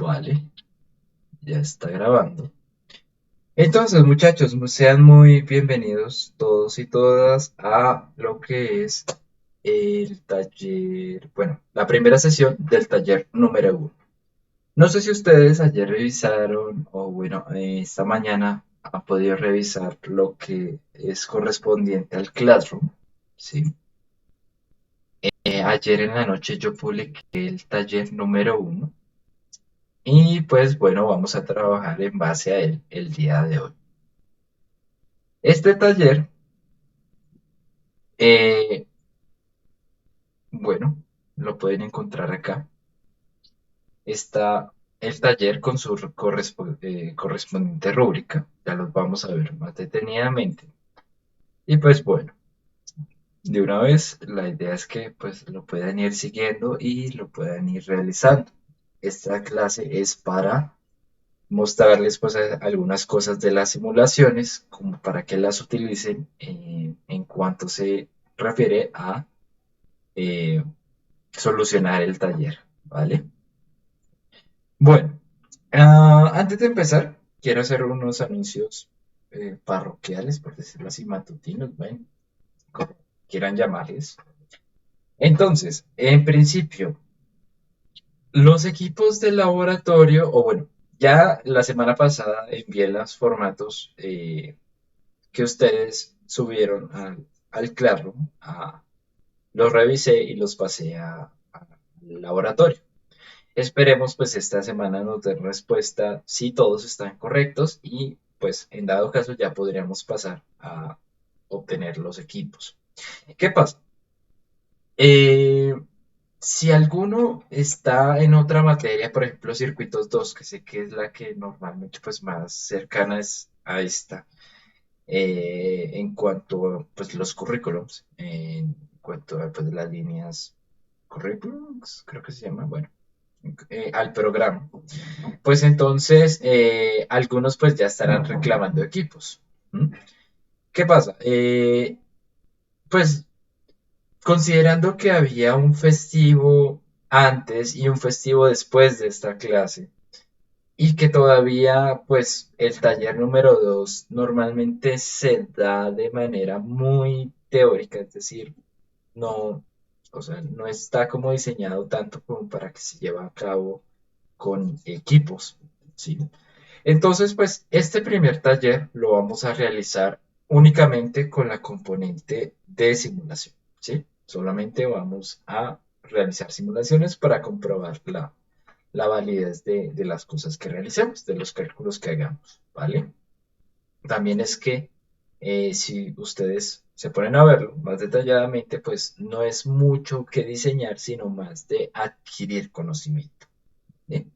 Vale, ya está grabando. Entonces, muchachos, sean muy bienvenidos todos y todas a lo que es el taller, bueno, la primera sesión del taller número uno. No sé si ustedes ayer revisaron o bueno, esta mañana han podido revisar lo que es correspondiente al Classroom, ¿sí? Ayer en la noche yo publiqué el taller número uno y pues bueno, vamos a trabajar en base a él el día de hoy. Este taller, eh, bueno, lo pueden encontrar acá. Está el taller con su correspondiente rúbrica. Ya los vamos a ver más detenidamente. Y pues bueno, de una vez la idea es que pues lo puedan ir siguiendo y lo puedan ir realizando. Esta clase es para mostrarles pues algunas cosas de las simulaciones como para que las utilicen en cuanto se refiere a eh, solucionar el taller, ¿vale? Bueno, antes de empezar, quiero hacer unos anuncios parroquiales, por decirlo así, matutinos, bueno, como quieran llamarles. Entonces, en principio, los equipos de laboratorio, o bueno, ya la semana pasada envié los formatos que ustedes subieron al Classroom, los revisé y los pasé al laboratorio. Esperemos pues esta semana nos den respuesta si todos están correctos y pues en dado caso ya podríamos pasar a obtener los equipos. ¿Qué pasa? Eh, si alguno está en otra materia, por ejemplo circuitos 2 que sé que es la que normalmente pues más cercana es a esta, en cuanto a pues, los currículums, en cuanto a pues, las líneas currículums, creo que se llama, bueno, al programa. Pues entonces algunos pues ya estarán reclamando equipos. ¿Mm? ¿Qué pasa? Pues considerando que había un festivo antes y un festivo después de esta clase y que todavía pues el taller número 2 normalmente se da de manera muy teórica, es decir, no, o sea, no está como diseñado tanto como para que se lleve a cabo con equipos, ¿sí? Entonces, pues este primer taller lo vamos a realizar únicamente con la componente de simulación, ¿sí? Solamente vamos a realizar simulaciones para comprobar la validez de las cosas que realicemos, de los cálculos que hagamos, ¿vale? También es que si ustedes se ponen a verlo más detalladamente, pues no es mucho que diseñar, sino más de adquirir conocimiento, ¿sí?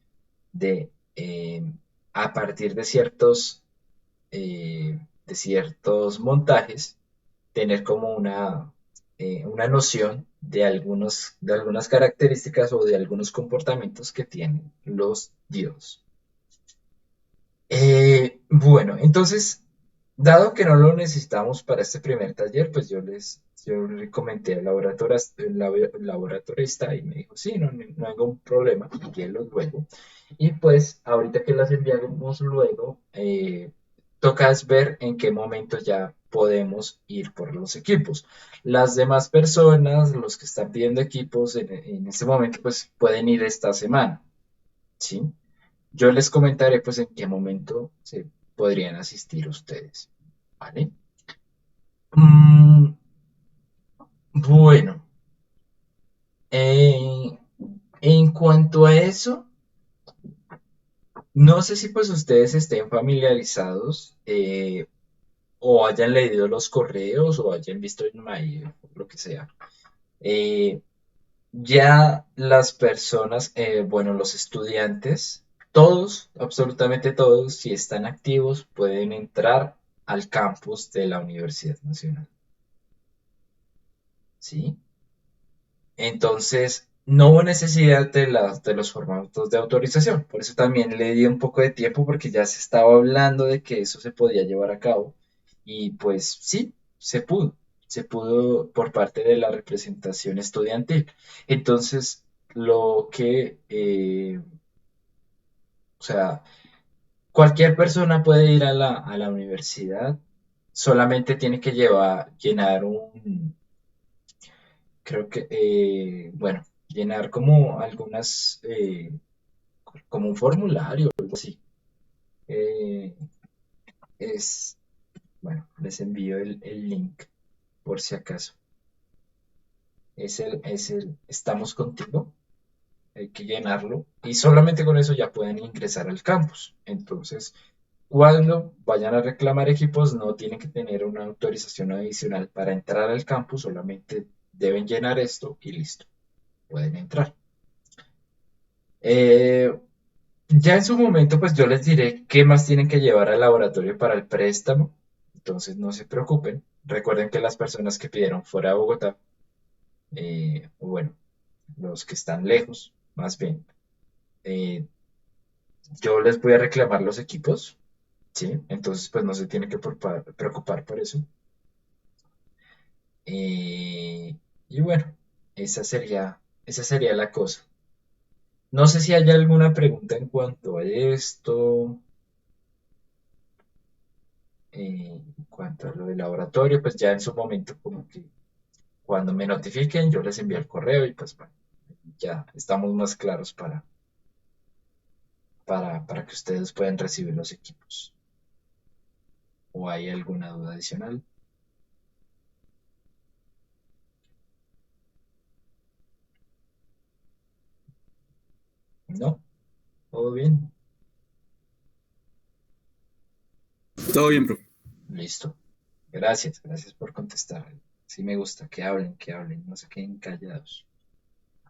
De a partir de ciertos montajes, tener como una noción de algunas características o de algunos comportamientos que tienen los diodos. Bueno, entonces, dado que no lo necesitamos para este primer taller, pues yo le comenté al laboratorista y me dijo, sí, no hay ningún problema, envíenlos luego. Y pues, ahorita que las enviamos luego, toca es ver en qué momento ya podemos ir por los equipos. Las demás personas, los que están pidiendo equipos en este momento, pues pueden ir esta semana, ¿sí? Yo les comentaré pues en qué momento se podrían asistir ustedes, ¿vale? Mm, bueno, eh, en cuanto a eso, no sé si pues ustedes estén familiarizados o hayan leído los correos o hayan visto en mail, lo que sea. Eh, ya las personas, bueno, los estudiantes, todos, absolutamente todos, si están activos, pueden entrar al campus de la Universidad Nacional, ¿sí? Entonces, no hubo necesidad de los formatos de autorización. Por eso también le di un poco de tiempo porque ya se estaba hablando de que eso se podía llevar a cabo. Y pues sí, se pudo. Se pudo por parte de la representación estudiantil. Entonces, lo que O sea, cualquier persona puede ir a la universidad, solamente tiene que llenar creo que, bueno, llenar como algunas, como un formulario, algo así. Eh, es, bueno, les envío el link por si acaso. Estamos contigo, hay que llenarlo y solamente con eso ya pueden ingresar al campus. Entonces, cuando vayan a reclamar equipos, no tienen que tener una autorización adicional para entrar al campus, solamente deben llenar esto y listo, pueden entrar. Eh, ya en su momento, pues yo les diré qué más tienen que llevar al laboratorio para el préstamo, entonces no se preocupen. Recuerden que las personas que pidieron fuera de Bogotá, o bueno, los que están lejos, más bien, eh, yo les voy a reclamar los equipos, ¿sí? Entonces, pues no se tiene que preocupar por eso. Y bueno, esa sería la cosa. No sé si hay alguna pregunta en cuanto a esto, en cuanto a lo del laboratorio, pues ya en su momento, como que cuando me notifiquen, yo les envío el correo y pues bueno, ya estamos más claros para que ustedes puedan recibir los equipos. ¿O hay alguna duda adicional? ¿No? ¿Todo bien? Todo bien, profe. Listo. Gracias por contestar. Sí me gusta que hablen, no se queden callados.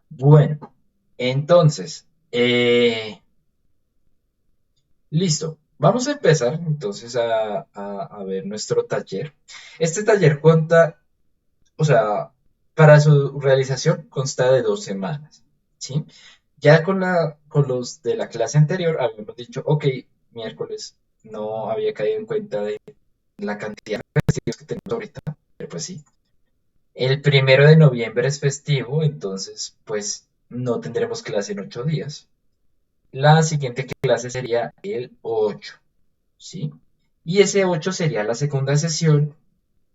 Bueno, entonces, listo. Vamos a empezar entonces a ver nuestro taller. Este taller cuenta, o sea, para su realización consta de 2 semanas, ¿sí? Ya con los de la clase anterior habíamos dicho, ok, miércoles no había caído en cuenta de la cantidad de festivos que tenemos ahorita, pero pues sí. El 1 de noviembre es festivo, entonces pues no tendremos clase en 8 días. La siguiente clase sería el 8, ¿sí? Y ese 8 sería la segunda sesión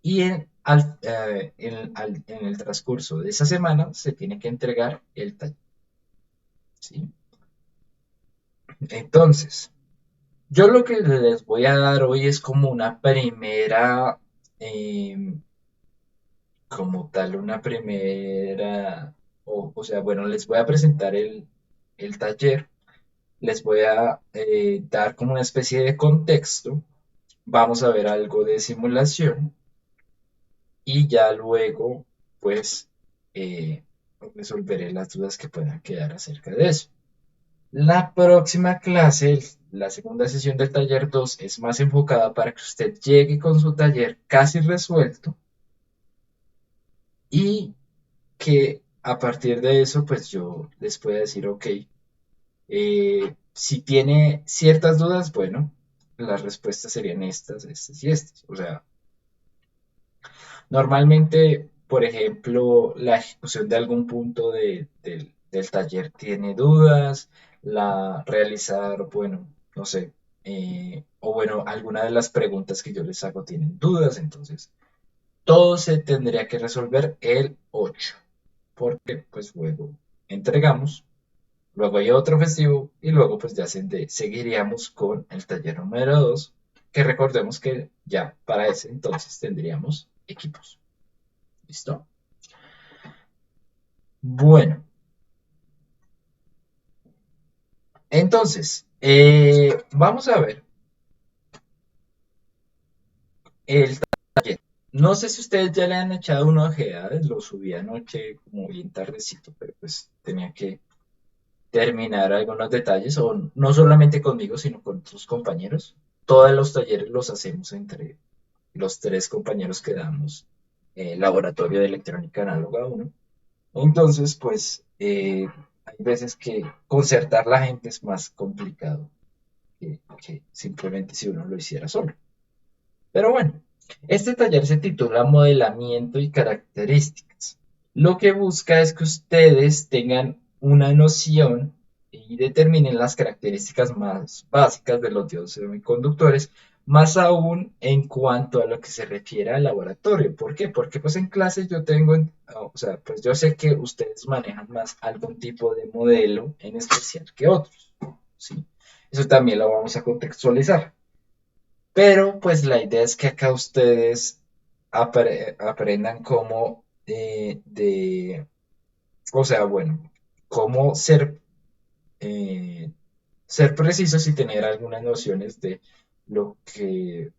y en el transcurso de esa semana se tiene que entregar el taller, ¿sí? Entonces, yo lo que les voy a dar hoy es como una primera, como tal, una primera, o sea, bueno, les voy a presentar el taller, les voy a dar como una especie de contexto, vamos a ver algo de simulación y ya luego, pues, eh, resolveré las dudas que puedan quedar acerca de eso. La próxima clase, la segunda sesión del taller 2, es más enfocada para que usted llegue con su taller casi resuelto y que a partir de eso, pues yo les pueda decir, ok, si tiene ciertas dudas, bueno, las respuestas serían estas y estas. O sea, normalmente, por ejemplo, la ejecución de algún punto del taller tiene dudas, la realizar, bueno, no sé, o bueno, alguna de las preguntas que yo les hago tienen dudas, entonces todo se tendría que resolver el 8 porque pues luego entregamos, luego hay otro festivo y luego pues ya seguiríamos con el taller número 2 que recordemos que ya para ese entonces tendríamos equipos. ¿Listo? Bueno, entonces, vamos a ver el taller. No sé si ustedes ya le han echado una ojeada, lo subí anoche como bien tardecito, pero pues tenía que terminar algunos detalles, o no solamente conmigo, sino con otros compañeros. Todos los talleres los hacemos entre los 3 compañeros que damos laboratorio de electrónica análoga 1. Entonces, pues, hay veces que concertar la gente es más complicado que simplemente si uno lo hiciera solo. Pero bueno, este taller se titula Modelamiento y Características. Lo que busca es que ustedes tengan una noción y determinen las características más básicas de los diodos semiconductores, más aún en cuanto a lo que se refiere al laboratorio. ¿Por qué? Porque pues en clases yo tengo, o sea, pues yo sé que ustedes manejan más algún tipo de modelo en especial que otros, ¿sí? Eso también lo vamos a contextualizar. Pero pues la idea es que acá ustedes aprendan cómo o sea, bueno, cómo eh, ser precisos y tener algunas nociones de lo que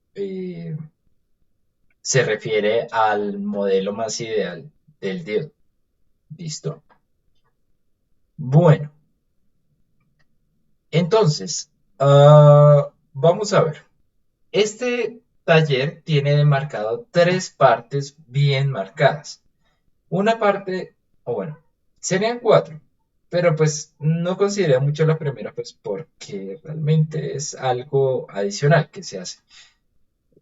se refiere al modelo más ideal del diodo. ¿Listo? Bueno, entonces, vamos a ver. Este taller tiene demarcado tres partes bien marcadas. Una parte, o bueno, serían cuatro, pero pues no considera mucho la primera, pues porque realmente es algo adicional que se hace.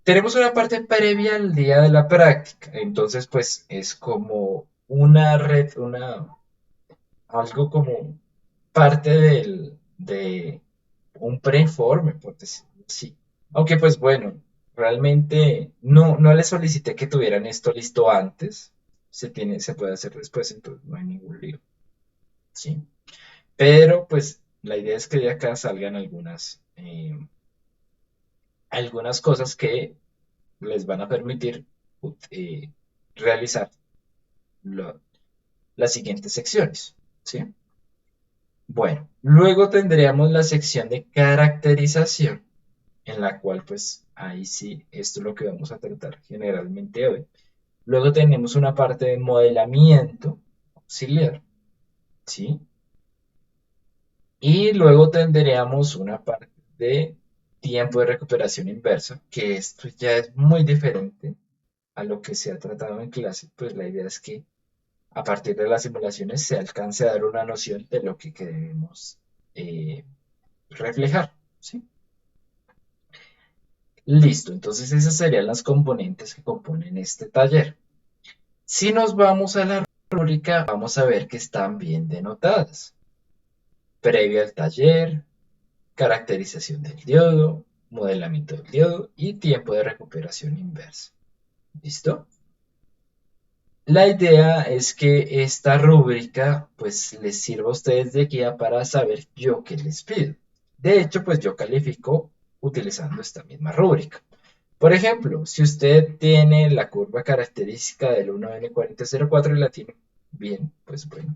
Tenemos una parte previa al día de la práctica, entonces pues es como una red, algo como parte de un preinforme, por decirlo así. Aunque pues bueno, realmente no les solicité que tuvieran esto listo antes, se puede hacer después, entonces no hay ningún lío, ¿sí? Pero pues la idea es que de acá salgan algunas cosas que les van a permitir eh, realizar lo- las siguientes secciones, ¿sí? Bueno, luego tendríamos la sección de caracterización, en la cual pues ahí sí, esto es lo que vamos a tratar generalmente hoy. Luego tenemos una parte de modelamiento auxiliar, ¿sí? Y luego tendríamos una parte de tiempo de recuperación inversa, que esto ya es muy diferente a lo que se ha tratado en clase, pues la idea es que a partir de las simulaciones se alcance a dar una noción de lo que queremos eh, reflejar, ¿sí? Listo, entonces esas serían las componentes que componen este taller. Si nos vamos a la rúbrica, vamos a ver que están bien denotadas. Previa al taller, caracterización del diodo, modelamiento del diodo y tiempo de recuperación inversa. ¿Listo? La idea es que esta rúbrica pues les sirva a ustedes de guía para saber yo qué les pido. De hecho, pues yo califico utilizando esta misma rúbrica. Por ejemplo, si usted tiene la curva característica del 1N4004 y la tiene bien, pues bueno,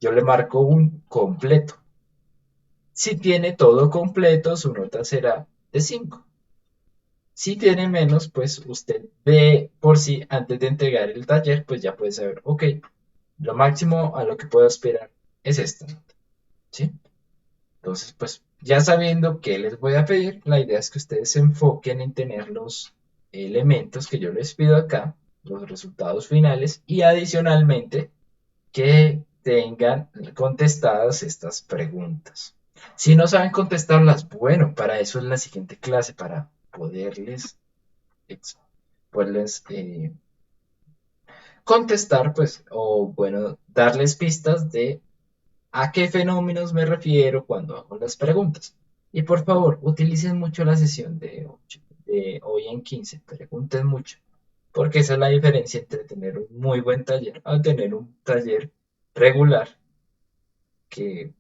yo le marco un completo. Si tiene todo completo, su nota será de 5. Si tiene menos, pues usted de por sí, antes de entregar el taller, pues ya puede saber, ok, lo máximo a lo que puedo aspirar es esta nota, ¿sí? Entonces, pues ya sabiendo qué les voy a pedir, la idea es que ustedes se enfoquen en tener los elementos que yo les pido acá, los resultados finales, y adicionalmente que tengan contestadas estas preguntas. Si no saben contestarlas, bueno, para eso es la siguiente clase, para poderles contestar, pues, o bueno, darles pistas de a qué fenómenos me refiero cuando hago las preguntas. Y por favor, utilicen mucho la sesión de hoy en 15, pregunten mucho, porque esa es la diferencia entre tener un muy buen taller a tener un taller regular que,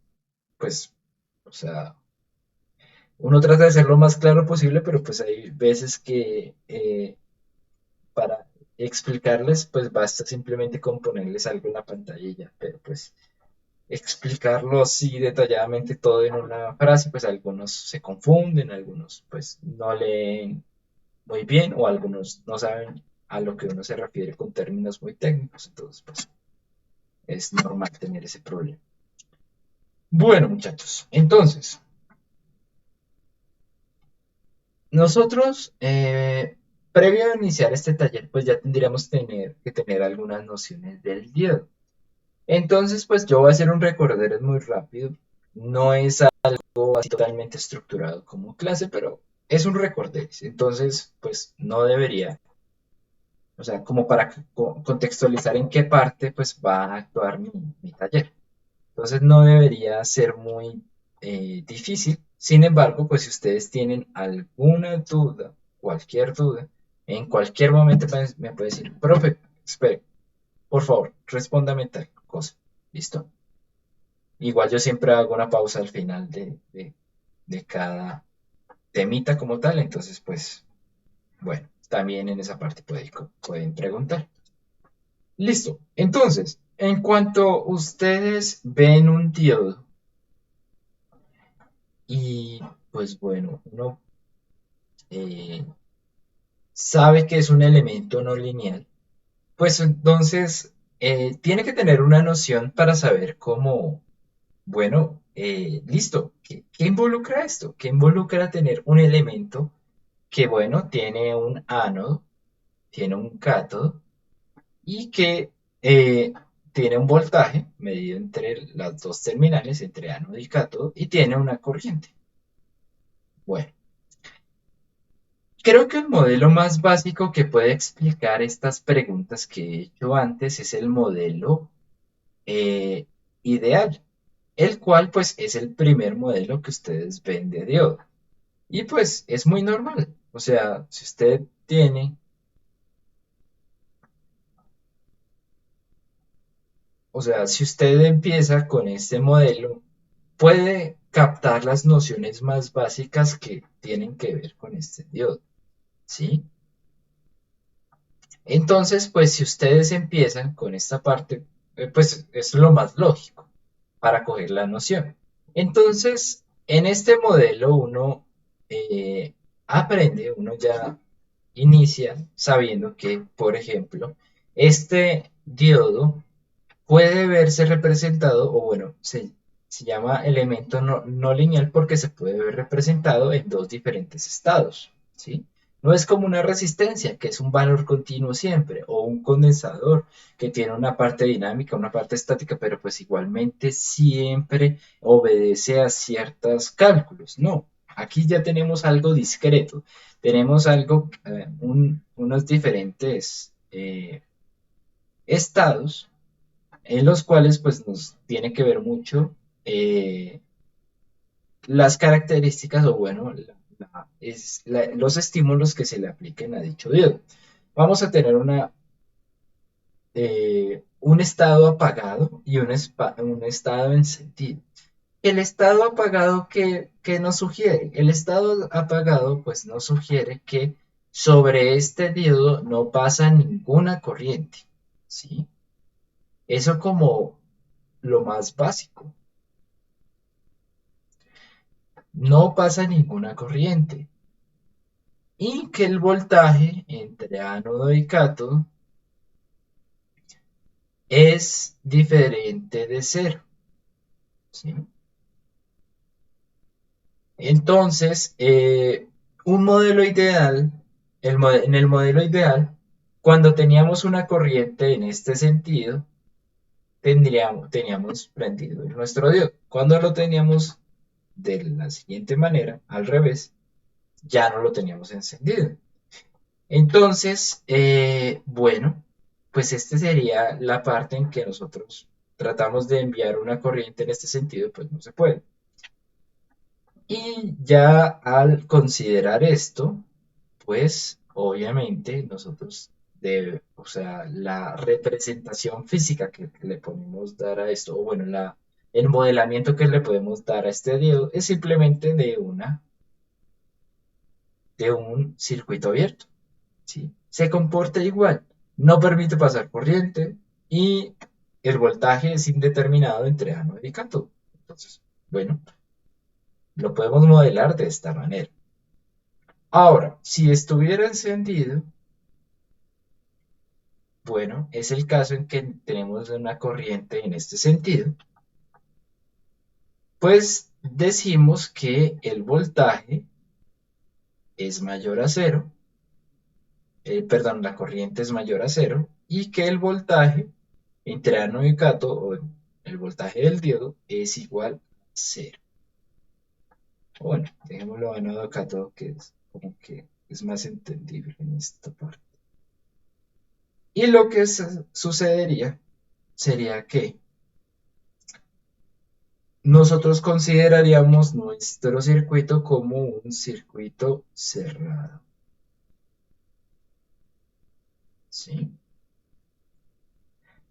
pues, o sea, uno trata de ser lo más claro posible, pero pues hay veces que para explicarles, pues basta simplemente con ponerles algo en la pantalla, pero pues explicarlo así detalladamente todo en una frase, pues algunos se confunden, algunos pues no leen muy bien o algunos no saben a lo que uno se refiere con términos muy técnicos, entonces pues es normal tener ese problema. Bueno, muchachos, entonces, nosotros, previo a iniciar este taller, pues ya tendríamos que tener algunas nociones del diodo. Entonces, pues yo voy a hacer un recorderis muy rápido. No es algo así totalmente estructurado como clase, pero es un recorderis. Entonces, pues no debería O sea, como para contextualizar en qué parte pues va a actuar mi taller. Entonces no debería ser muy difícil. Sin embargo, pues si ustedes tienen alguna duda, cualquier duda, en cualquier momento me puede decir, profe, espere, por favor, respóndame tal cosa. ¿Listo? Igual yo siempre hago una pausa al final de cada temita como tal, entonces pues bueno, también en esa parte pueden preguntar. Listo. Entonces, en cuanto ustedes ven un diodo y pues bueno, uno eh, sabe que es un elemento no lineal, pues entonces tiene que tener una noción para saber cómo, bueno, listo, ¿qué involucra esto? ¿Qué involucra tener un elemento que, bueno, tiene un ánodo, tiene un cátodo y que tiene un voltaje medido entre las dos terminales, entre ánodo y cátodo, y tiene una corriente? Bueno, creo que el modelo más básico que puede explicar estas preguntas que he hecho antes es el modelo eh, ideal, el cual pues es el primer modelo que ustedes ven de diodo. Y pues es muy normal. O sea, si usted tiene, o sea, si usted empieza con este modelo, puede captar las nociones más básicas que tienen que ver con este diodo, ¿sí? Entonces, pues si ustedes empiezan con esta parte, pues es lo más lógico para coger la noción. Entonces, en este modelo uno aprende, uno ya inicia sabiendo que, por ejemplo, este diodo puede verse representado, o bueno, se llama elemento no lineal porque se puede ver representado en dos diferentes estados, ¿sí? No es como una resistencia, que es un valor continuo siempre, o un condensador, que tiene una parte dinámica, una parte estática, pero pues igualmente siempre obedece a ciertos cálculos. No, aquí ya tenemos algo discreto, tenemos algo, unos diferentes estados en los cuales pues nos tiene que ver mucho eh, las características o bueno, los estímulos que se le apliquen a dicho diodo. Vamos a tener un estado apagado y un estado encendido. El estado apagado que nos sugiere, el estado apagado pues nos sugiere que sobre este diodo no pasa ninguna corriente, ¿sí? Eso como lo más básico. No pasa ninguna corriente y que el voltaje entre ánodo y cátodo es diferente de cero, ¿sí? Entonces, un modelo ideal, en el modelo ideal, cuando teníamos una corriente en este sentido, teníamos prendido nuestro diodo. Cuando lo teníamos de la siguiente manera, al revés, ya no lo teníamos encendido. Entonces, bueno, pues esta sería la parte en que nosotros tratamos de enviar una corriente en este sentido, pues no se puede. Y ya al considerar esto, pues obviamente nosotros o sea, la representación física que le podemos dar a esto, o bueno, el modelamiento que le podemos dar a este diodo es simplemente de un circuito abierto. ¿Sí? Se comporta igual, no permite pasar corriente y el voltaje es indeterminado entre ánodo y cátodo. Entonces, bueno, lo podemos modelar de esta manera. Ahora, si estuviera encendido, bueno, es el caso en que tenemos una corriente en este sentido, pues decimos que el voltaje es mayor a cero, perdón, la corriente es mayor a cero y que el voltaje entre ánodo y cátodo, o el voltaje del diodo, es igual a cero. Bueno, dejémoslo ánodo cátodo, que es como que es más entendible en esta parte. Y lo que sucedería sería que nosotros consideraríamos nuestro circuito como un circuito cerrado, ¿sí?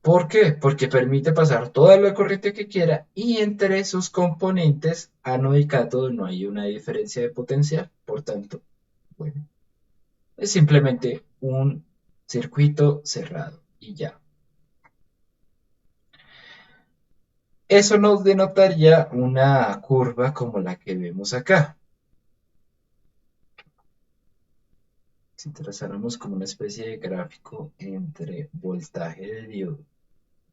¿Por qué? Porque permite pasar toda la corriente que quiera y entre sus componentes ánodo y cátodo no hay una diferencia de potencial. Por tanto, bueno, es simplemente un circuito cerrado y ya. Eso nos denotaría una curva como la que vemos acá. Si trazáramos como una especie de gráfico entre voltaje de diodo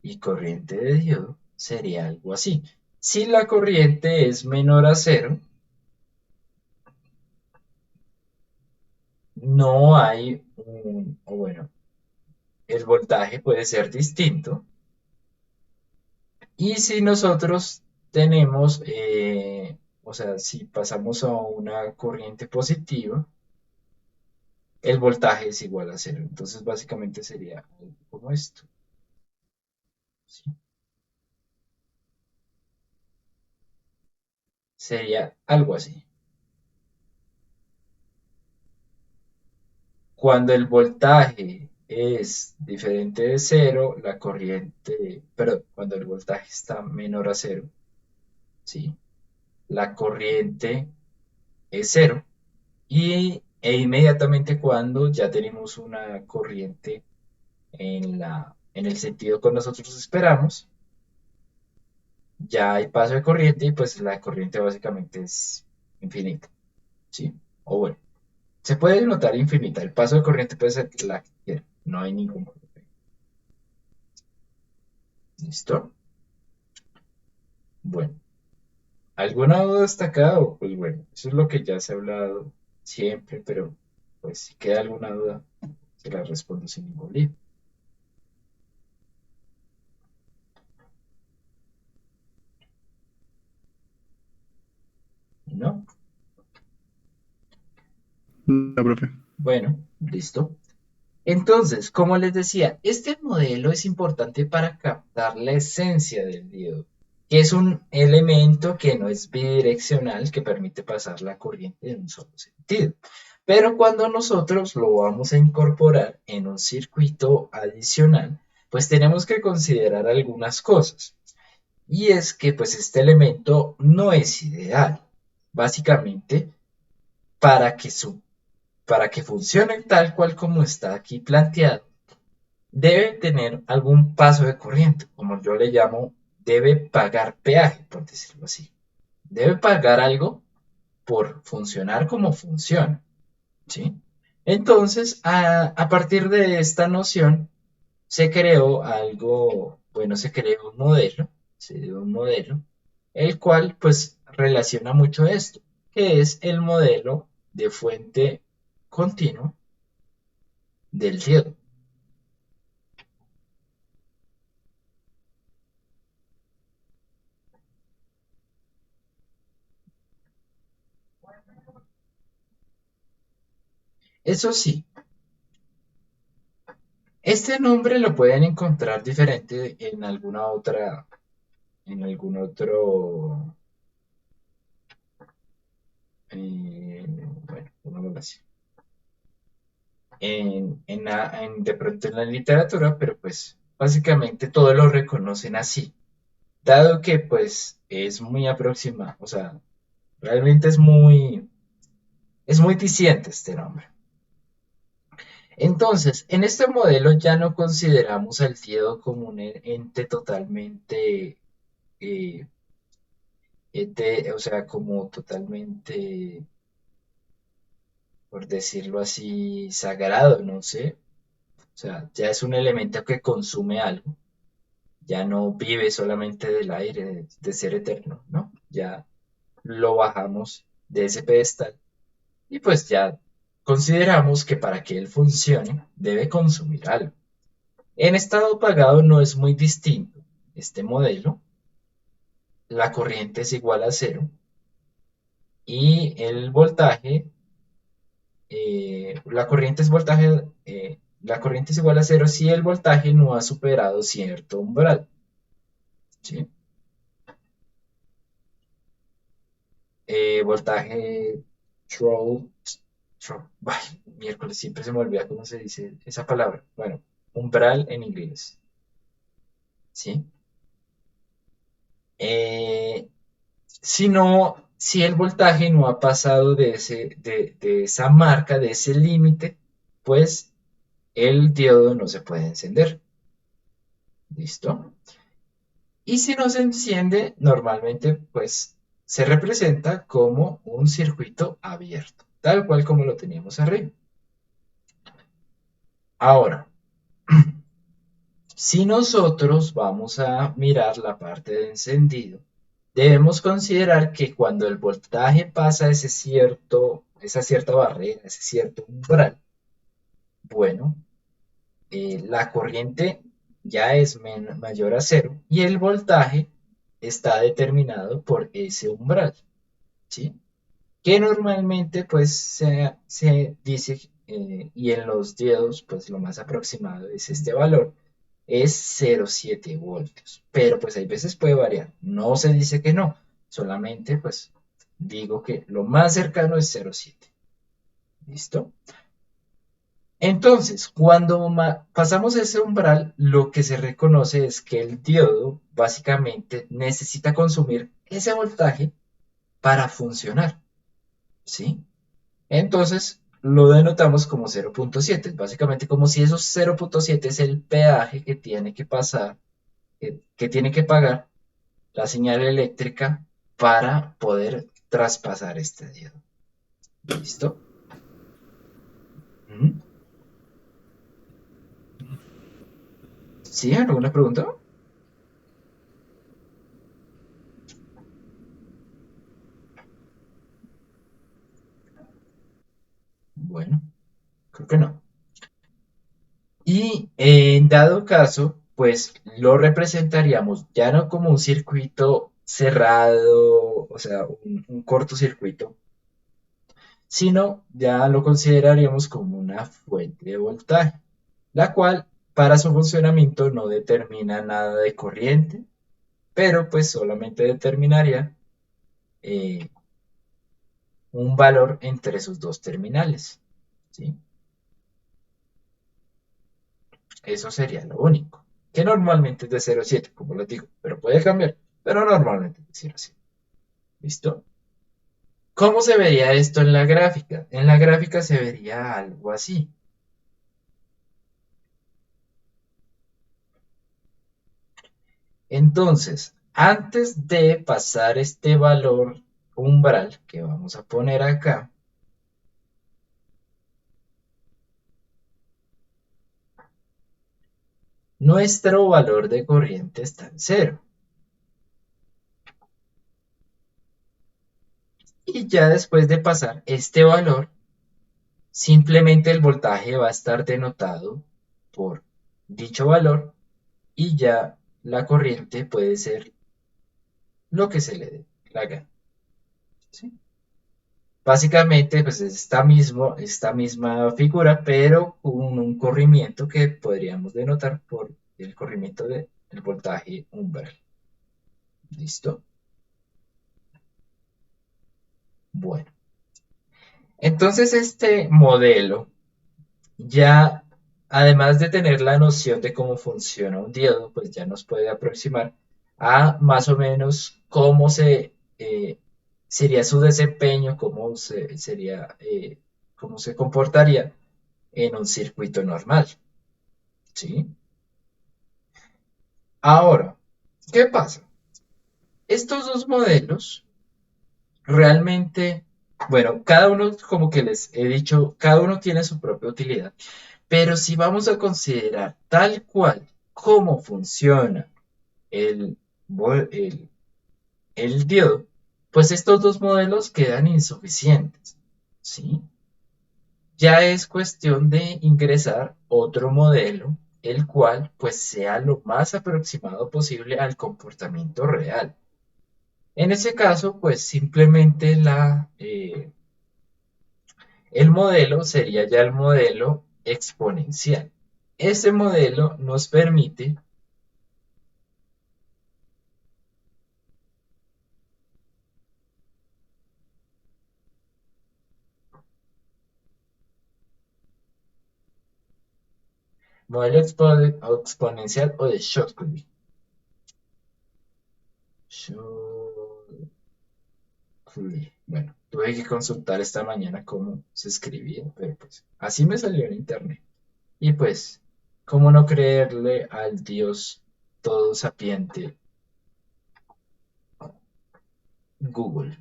y corriente de diodo, sería algo así. Si la corriente es menor a cero, no hay o bueno, el voltaje puede ser distinto. Y si nosotros tenemos, o sea, si pasamos a una corriente positiva, el voltaje es igual a cero. Entonces, básicamente sería algo como esto, ¿sí? Sería algo así. Cuando el voltaje es diferente de cero, la corriente, perdón, cuando el voltaje está menor a cero, ¿sí? La corriente es cero e inmediatamente cuando ya tenemos una corriente en el sentido que nosotros esperamos, ya hay paso de corriente y pues la corriente básicamente es infinita, ¿sí? O bueno, se puede notar infinita, el paso de corriente puede ser la que quiera, no hay ningún problema. ¿Listo? Bueno, ¿alguna duda destacada? Pues bueno, eso es lo que ya se ha hablado siempre, pero pues si queda alguna duda, se la respondo sin ningún lío. ¿No? No, profe. Bueno, listo. Entonces, como les decía, este modelo es importante para captar la esencia del diodo, que es un elemento que no es bidireccional, que permite pasar la corriente en un solo sentido. Pero cuando nosotros lo vamos a incorporar en un circuito adicional, pues tenemos que considerar algunas cosas. Y es que pues este elemento no es ideal. Básicamente, para que su para que funcione tal cual como está aquí planteado, debe tener algún paso de corriente, como yo le llamo, debe pagar peaje, por decirlo así. Debe pagar algo por funcionar como funciona, ¿sí? Entonces, a partir de esta noción, se creó algo, bueno, se creó un modelo, se dio un modelo, el cual pues relaciona mucho esto, que es el modelo de fuente continua del diodo. Eso sí, este nombre lo pueden encontrar diferente en alguna otra, en algún otro, bueno, pongámoslo así, de pronto en la literatura, pero pues básicamente todos lo reconocen así, dado que pues es muy aproximado, o sea, realmente es muy diciente este nombre. Entonces, en este modelo ya no consideramos al diodo como un ente totalmente eh, o sea, como totalmente, por decirlo así, sagrado, no sé. O sea, ya es un elemento que consume algo, ya no vive solamente del aire, de ser eterno, ¿no? Ya lo bajamos de ese pedestal y pues ya consideramos que para que él funcione debe consumir algo. En estado apagado no es muy distinto este modelo, la corriente es igual a cero y el voltaje la corriente es voltaje la corriente es igual a cero si el voltaje no ha superado cierto umbral. ¿Sí? Voltaje throw, miércoles, siempre se me olvida cómo se dice esa palabra. Bueno, umbral en inglés. ¿Sí? Eh, si el voltaje no ha pasado de esa marca, de ese límite, pues el diodo no se puede encender. ¿Listo? Y si no se enciende, normalmente pues se representa como un circuito abierto, tal cual como lo teníamos arriba. Ahora, si nosotros vamos a mirar la parte de encendido, debemos considerar que cuando el voltaje pasa esa cierta barrera, ese cierto umbral, bueno, la corriente ya es mayor a cero y el voltaje está determinado por ese umbral, ¿sí? Que normalmente pues se dice, y en los diodos pues lo más aproximado es este valor, es 0,7 voltios, pero pues hay veces puede variar, no se dice que no, solamente pues digo que lo más cercano es 0,7, ¿listo? Entonces, cuando pasamos ese umbral, lo que se reconoce es que el diodo básicamente necesita consumir ese voltaje para funcionar, ¿sí? Entonces, lo denotamos como 0,7, básicamente como si esos 0,7 es el peaje que tiene que pasar, que tiene que pagar la señal eléctrica para poder traspasar este diodo. ¿Listo? Ujú. ¿Sí? ¿Alguna pregunta? Bueno, creo que no. Y en dado caso, pues lo representaríamos ya no como un circuito cerrado, o sea, un cortocircuito, sino ya lo consideraríamos como una fuente de voltaje, la cual para su funcionamiento no determina nada de corriente, pero pues solamente determinaría eh, un valor entre sus dos terminales, ¿sí? Eso sería lo único, que normalmente es de 0,7, como les digo, pero puede cambiar, pero normalmente es de 0,7. ¿Listo? ¿Cómo se vería esto en la gráfica? En la gráfica se vería algo así. Entonces, antes de pasar este valor umbral que vamos a poner acá, nuestro valor de corriente está en cero. Y ya después de pasar este valor, simplemente el voltaje va a estar denotado por dicho valor y ya la corriente puede ser lo que se le dé la gana. ¿Sí? Básicamente, pues es esta misma figura, pero con un corrimiento que podríamos denotar por el corrimiento del voltaje umbral. ¿Listo? Bueno, entonces este modelo ya, además de tener la noción de cómo funciona un diodo, pues ya nos puede aproximar a más o menos sería su desempeño, cómo se comportaría en un circuito normal, ¿sí? Ahora, ¿qué pasa? Estos dos modelos realmente, bueno, cada uno, como que les he dicho, cada uno tiene su propia utilidad, pero si vamos a considerar tal cual cómo funciona el, el, el diodo, pues estos dos modelos quedan insuficientes, ¿sí? Ya es cuestión de ingresar otro modelo, el cual pues sea lo más aproximado posible al comportamiento real. En ese caso, pues simplemente el modelo sería ya el modelo exponencial. Este modelo nos permite modelo exponencial o de Shockley. Bueno, tuve que consultar esta mañana cómo se escribía, pero pues así me salió en internet. Y pues, ¿cómo no creerle al Dios todo sapiente Google?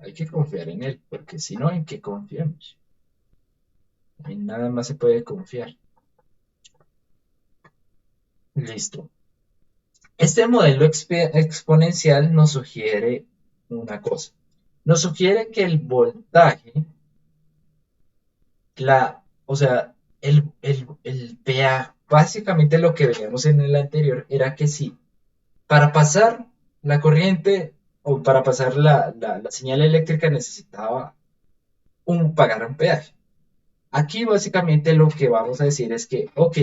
Hay que confiar en él, porque si no, ¿en qué confiamos? En nada más se puede confiar. Listo. Este modelo exponencial nos sugiere una cosa. Nos sugiere que el voltaje, o sea, el PA, básicamente lo que veíamos en el anterior era que si para pasar la corriente o para pasar la señal eléctrica necesitaba pagar un peaje. Aquí básicamente lo que vamos a decir es que, ok,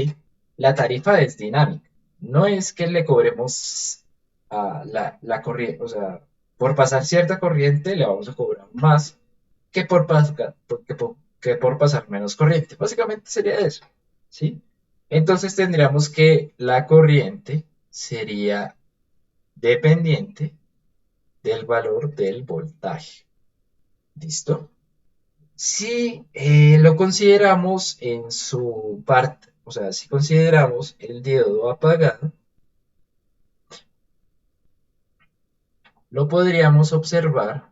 la tarifa es dinámica. No es que le cobremos a la corriente, o sea, por pasar cierta corriente le vamos a cobrar más que que por pasar menos corriente. Básicamente sería eso, ¿sí? Entonces tendríamos que la corriente sería dependiente del valor del voltaje. ¿Listo? Si lo consideramos en su parte, o sea, si consideramos el diodo apagado, lo podríamos observar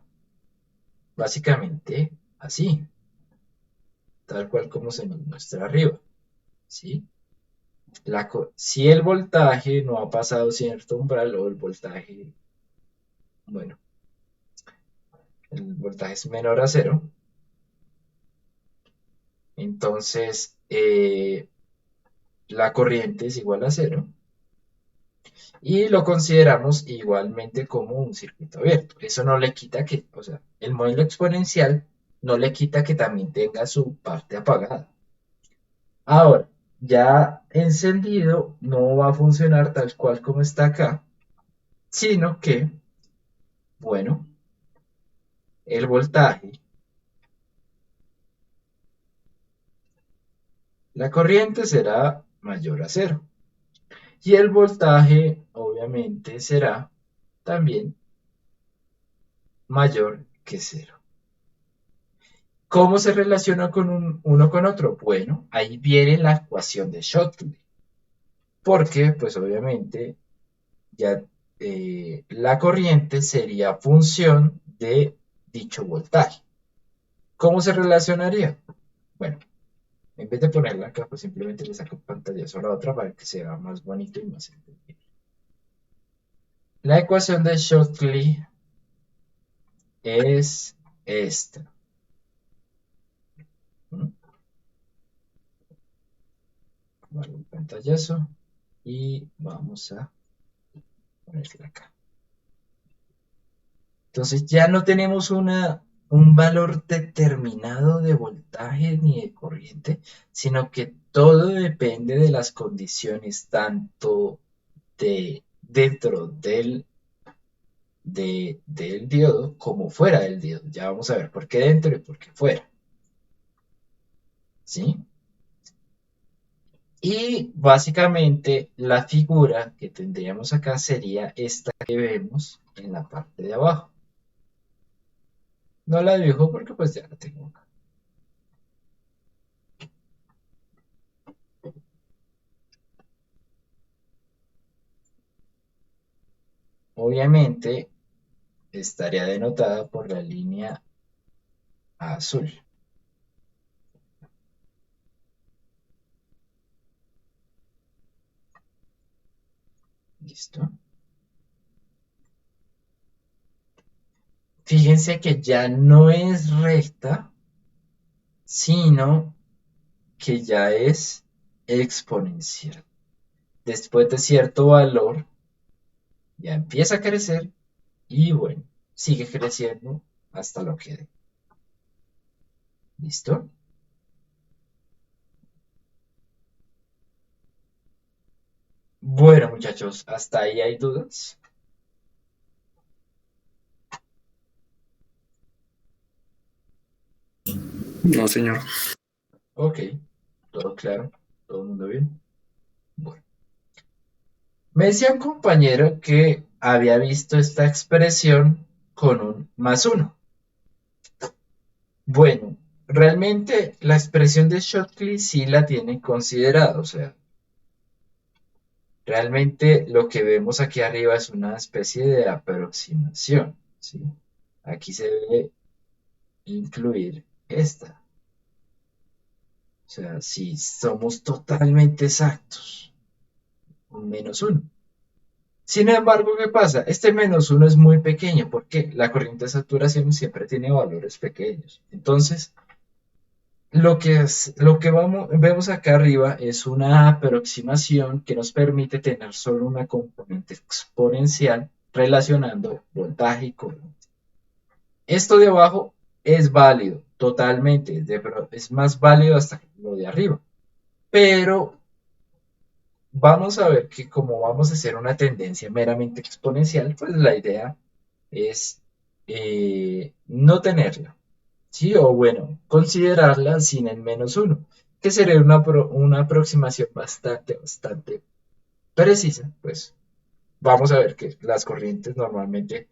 básicamente así, tal cual como se nos muestra arriba, ¿sí? Si el voltaje no ha pasado cierto umbral o el voltaje, bueno, el voltaje es menor a cero, entonces la corriente es igual a cero y lo consideramos igualmente como un circuito abierto. Eso no le quita que, o sea, el modelo exponencial no le quita que también tenga su parte apagada. Ahora, ya encendido no va a funcionar tal cual como está acá, sino que, bueno, el voltaje, la corriente será mayor a cero y el voltaje obviamente será también mayor que cero. ¿Cómo se relaciona con uno con otro? Bueno, ahí viene la ecuación de Shockley, porque pues obviamente ya la corriente sería función de dicho voltaje. ¿Cómo se relacionaría? Bueno, en vez de ponerla acá, pues simplemente le saco pantallazo a la otra para que sea más bonito y más entendible. La ecuación de Shockley es esta. ¿Mm? Vale, un pantallazo y vamos a ponerla acá. Entonces ya no tenemos un valor determinado de voltaje ni de corriente, sino que todo depende de las condiciones tanto dentro del diodo como fuera del diodo. Ya vamos a ver por qué dentro y por qué fuera. ¿Sí? Y básicamente la figura que tendríamos acá sería esta que vemos en la parte de abajo. No la dibujo porque pues ya la tengo acá. Obviamente estaría denotada por la línea azul. ¿Listo? Fíjense que ya no es recta, sino que ya es exponencial. Después de cierto valor, ya empieza a crecer y bueno, sigue creciendo hasta lo que dé. ¿Listo? Bueno, muchachos, hasta ahí hay dudas. No, señor. Ok, todo claro, todo el mundo bien. Bueno, me decía un compañero que había visto esta expresión con un más uno. Bueno, realmente la expresión de Shockley sí la tiene considerado, o sea, realmente lo que vemos aquí arriba es una especie de aproximación, ¿sí? Aquí se debe incluir esta, o sea, si somos totalmente exactos, un menos uno. Sin embargo, ¿qué pasa? Este menos uno es muy pequeño porque la corriente de saturación siempre tiene valores pequeños. Entonces, vemos acá arriba es una aproximación que nos permite tener solo una componente exponencial relacionando voltaje y corriente. Esto de abajo es válido totalmente, es más válido hasta lo de arriba. Pero vamos a ver que como vamos a hacer una tendencia meramente exponencial, pues la idea es no tenerla, ¿sí? O bueno, considerarla sin el menos uno, que sería una aproximación bastante precisa, pues vamos a ver que las corrientes normalmente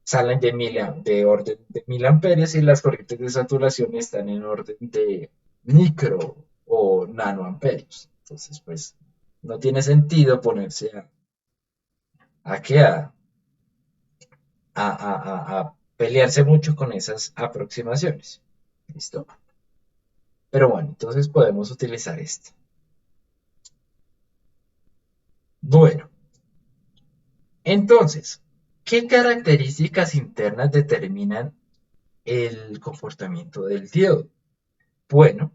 salen de orden de miliamperios y las corrientes de saturación están en orden de micro o nanoamperios. Entonces, pues no tiene sentido ponerse a, que a pelearse mucho con esas aproximaciones. ¿Listo? Pero bueno, entonces podemos utilizar este. Bueno, entonces, ¿qué características internas determinan el comportamiento del diodo? Bueno,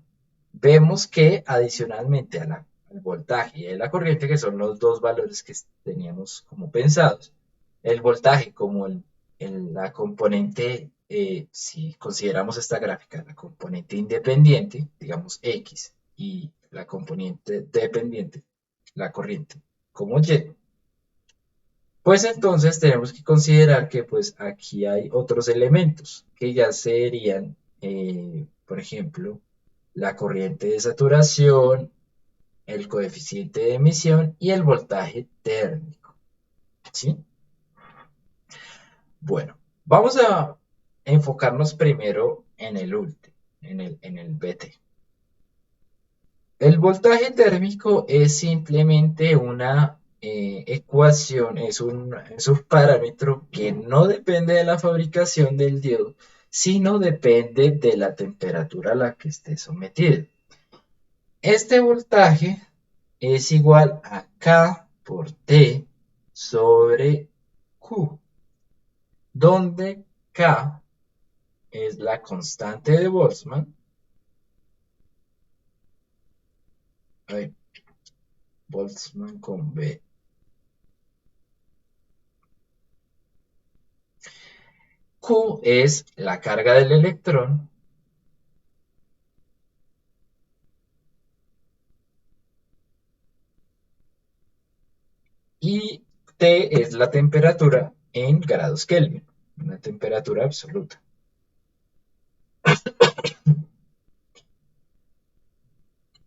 vemos que adicionalmente al voltaje y a la corriente, que son los dos valores que teníamos como pensados, el voltaje como la componente, si consideramos esta gráfica, la componente independiente, digamos X, y la componente dependiente, la corriente, como Y, pues entonces tenemos que considerar que pues aquí hay otros elementos que ya serían, por ejemplo, la corriente de saturación, el coeficiente de emisión y el voltaje térmico, ¿sí? Bueno, vamos a enfocarnos primero en el último, en el BT. El voltaje térmico es simplemente una ecuación, es un parámetro que no depende de la fabricación del diodo, sino depende de la temperatura a la que esté sometido. Este voltaje es igual a K por T sobre Q, donde K es la constante de Boltzmann. A ver, Boltzmann con B. Q es la carga del electrón y T es la temperatura en grados Kelvin, una temperatura absoluta.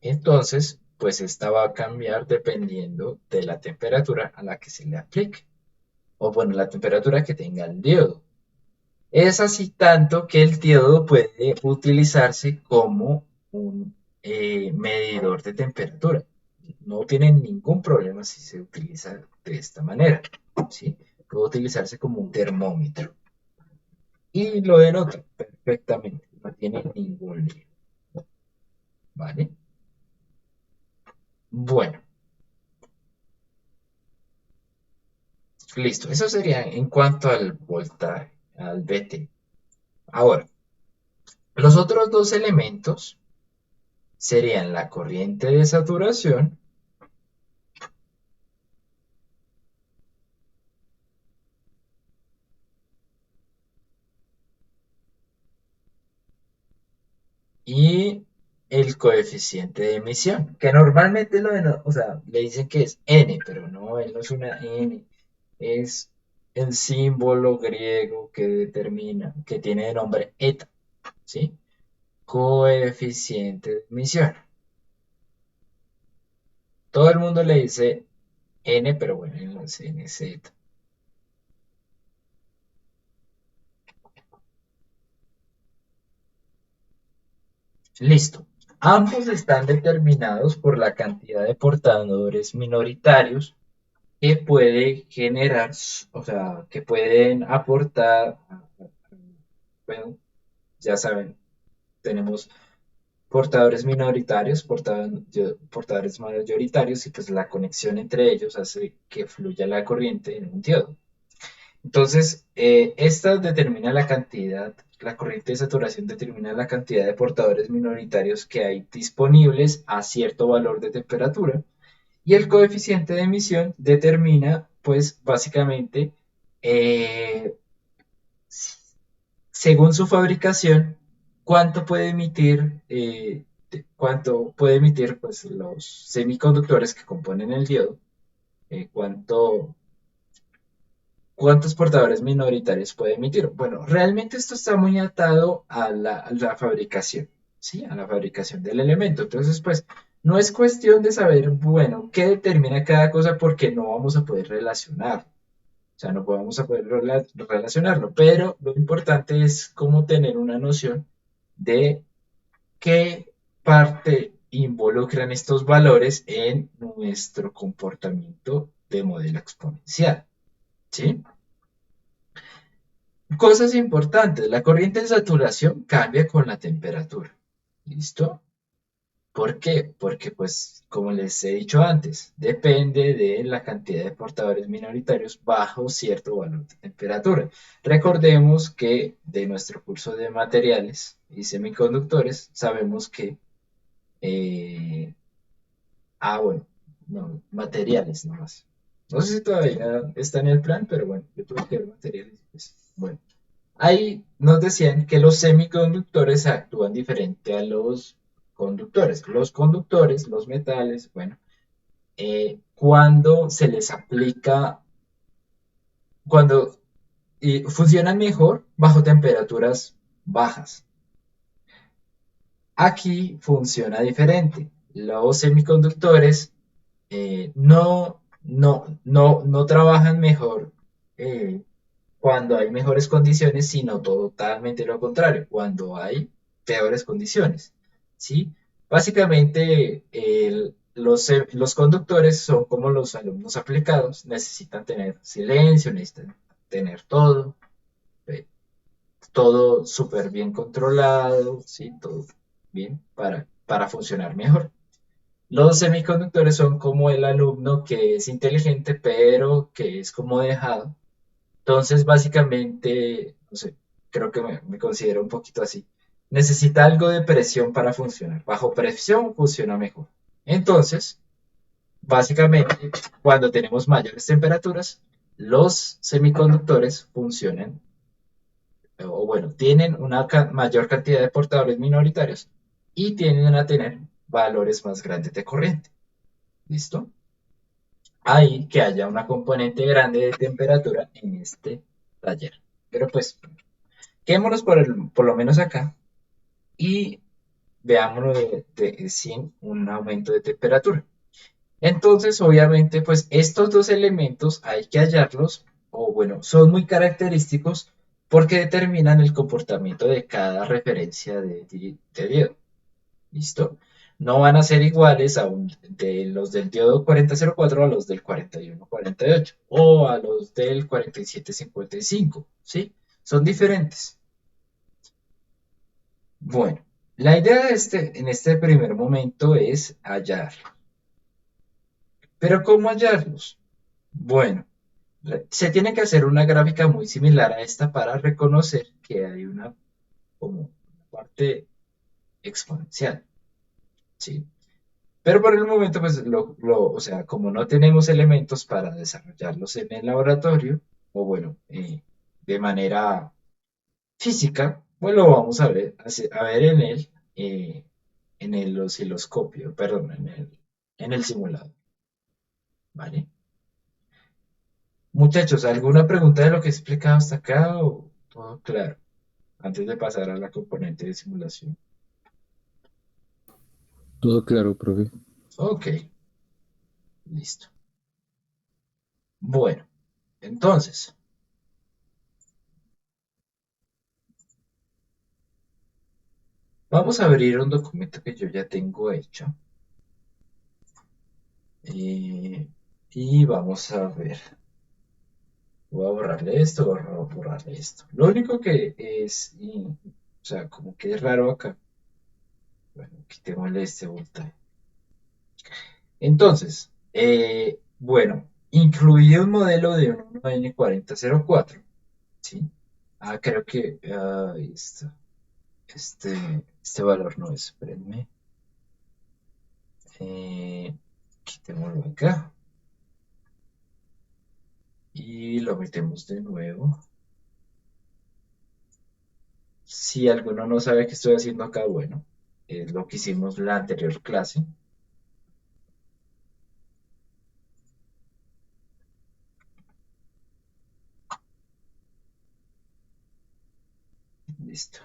Entonces, pues esta va a cambiar dependiendo de la temperatura a la que se le aplique, o bueno, la temperatura que tenga el diodo. Es así tanto que el diodo puede utilizarse como un medidor de temperatura. No tiene ningún problema si se utiliza de esta manera, ¿sí? Puede utilizarse como un termómetro. Y lo denota perfectamente, no tiene ningún lío, ¿vale? Bueno, listo. Eso sería en cuanto al voltaje, al BT. Ahora, los otros dos elementos serían la corriente de saturación y el coeficiente de emisión, que normalmente o sea, le dicen que es n, pero no, él no es una n, es el símbolo griego que determina, que tiene de nombre eta, ¿sí? Coeficiente de emisión. Todo el mundo le dice n, pero bueno, él no es nz. Listo. Ambos están determinados por la cantidad de portadores minoritarios que puede generar, o sea, que pueden aportar, bueno, ya saben, tenemos portadores minoritarios, portadores mayoritarios y pues la conexión entre ellos hace que fluya la corriente en un diodo. Entonces, esta determina la cantidad, la corriente de saturación determina la cantidad de portadores minoritarios que hay disponibles a cierto valor de temperatura y el coeficiente de emisión determina, pues, básicamente, eh, según su fabricación, cuánto puede emitir, pues, los semiconductores que componen el diodo, eh, cuánto, cuántos portadores minoritarios puede emitir. Bueno, realmente esto está muy atado a la fabricación, ¿sí? A la fabricación del elemento. Entonces, pues, no es cuestión de saber, bueno, qué determina cada cosa porque no vamos a poder relacionarlo. O sea, no podemos a poder relacionarlo, pero lo importante es cómo tener una noción de qué parte involucran estos valores en nuestro comportamiento de modelo exponencial, ¿sí? Cosas importantes, la corriente de saturación cambia con la temperatura, ¿listo? ¿Por qué? Porque, pues, como les he dicho antes, depende de la cantidad de portadores minoritarios bajo cierto valor de temperatura. Recordemos que de nuestro curso de materiales y semiconductores sabemos que, eh, bueno, no, materiales nomás. No sé si todavía está en el plan, pero bueno, yo tuve que ver materiales. Pues, bueno, ahí nos decían que los semiconductores actúan diferente a los conductores. Los conductores, los metales, bueno, cuando se les aplica, cuando funcionan mejor bajo temperaturas bajas. Aquí funciona diferente. Los semiconductores no trabajan mejor eh, cuando hay mejores condiciones, sino totalmente lo contrario, cuando hay peores condiciones, ¿sí? Básicamente, los conductores son como los alumnos aplicados, necesitan tener silencio, necesitan tener eh, todo súper bien controlado, ¿sí? Todo bien para funcionar mejor. Los semiconductores son como el alumno que es inteligente, pero que es como dejado. Entonces, básicamente, no sé, creo que me considero un poquito así. Necesita algo de presión para funcionar. Bajo presión funciona mejor. Entonces, básicamente, cuando tenemos mayores temperaturas, los semiconductores funcionan, o bueno, tienen una mayor cantidad de portadores minoritarios y tienden a tener valores más grandes de corriente. ¿Listo? Ahí que haya una componente grande de temperatura en este taller. Pero pues quedémonos por lo menos acá y veámoslo sin un aumento de temperatura. Entonces, obviamente, pues estos dos elementos hay que hallarlos, o bueno, son muy característicos porque determinan el comportamiento de cada referencia de diodo. ¿Listo? No van a ser iguales de los del diodo 4004 a los del 4148 o a los del 4755, ¿sí? Son diferentes. Bueno, la idea en este primer momento es hallar. Pero ¿cómo hallarlos? Bueno, se tiene que hacer una gráfica muy similar a esta para reconocer que hay como una parte exponencial, ¿sí? Pero por el momento, pues, o sea, como no tenemos elementos para desarrollarlos en el laboratorio, o bueno, de manera física, pues lo vamos a ver en en el osciloscopio, perdón, en el simulador, ¿vale? Muchachos, ¿alguna pregunta de lo que he explicado hasta acá o todo claro? Antes de pasar a la componente de simulación. Todo claro, profe. Ok, listo. Bueno, entonces, vamos a abrir un documento que yo ya tengo hecho. Y vamos a ver. Voy a borrarle esto, voy a borrarle esto. Lo único que es, o sea, como que es raro acá. Bueno, quitémosle este voltaje. Entonces, bueno, incluí un modelo de un 1N4004, ¿sí? Ah, creo que ahí está. Este valor no es, espérenme. Eh, Quitémoslo acá y lo metemos de nuevo. Si alguno no sabe qué estoy haciendo acá, bueno, es lo que hicimos en la anterior clase. Listo.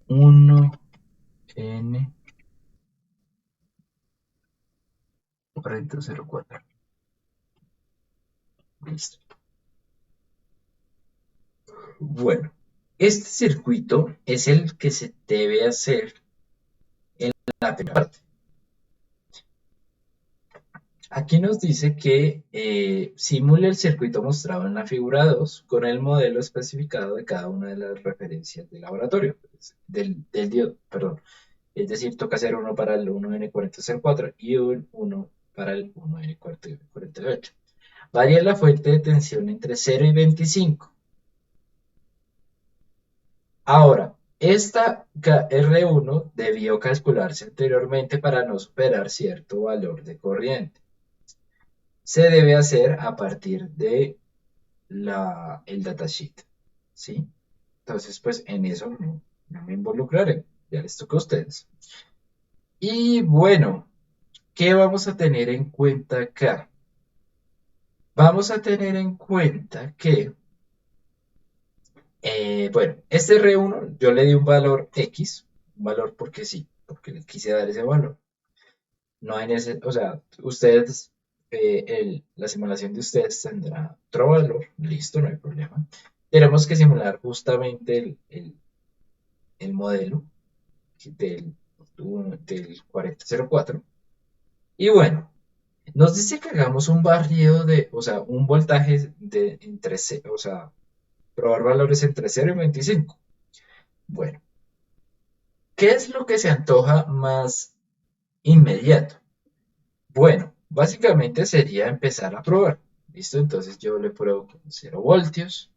1N4004. Listo. Bueno, este circuito es el que se debe hacer en la primera parte. Aquí nos dice que simule el circuito mostrado en la figura 2 con el modelo especificado de cada una de las referencias del laboratorio, pues, del diodo, perdón. Es decir, toca hacer uno para el 1N4004 y uno para el 1N4048. Varía la fuente de tensión entre 0 y 25. Ahora, esta R1 debió calcularse anteriormente para no superar cierto valor de corriente. Se debe hacer a partir de el datasheet, ¿sí? Entonces, pues en eso no me involucraré, ya les toca a ustedes. Y bueno, ¿qué vamos a tener en cuenta acá? Vamos a tener en cuenta que, bueno, este R1 yo le di un valor X, un valor porque sí, porque le quise dar ese valor. No hay o sea, ustedes, la simulación de ustedes tendrá otro valor, listo, no hay problema. Tenemos que simular justamente el modelo del, del 4004. Y bueno, nos dice que hagamos un barrido de, o sea, un voltaje de entre, o sea, probar valores entre 0 y 25. Bueno, ¿qué es lo que se antoja más inmediato? Bueno, básicamente sería empezar a probar. ¿Listo? Entonces yo le pruebo con 0 voltios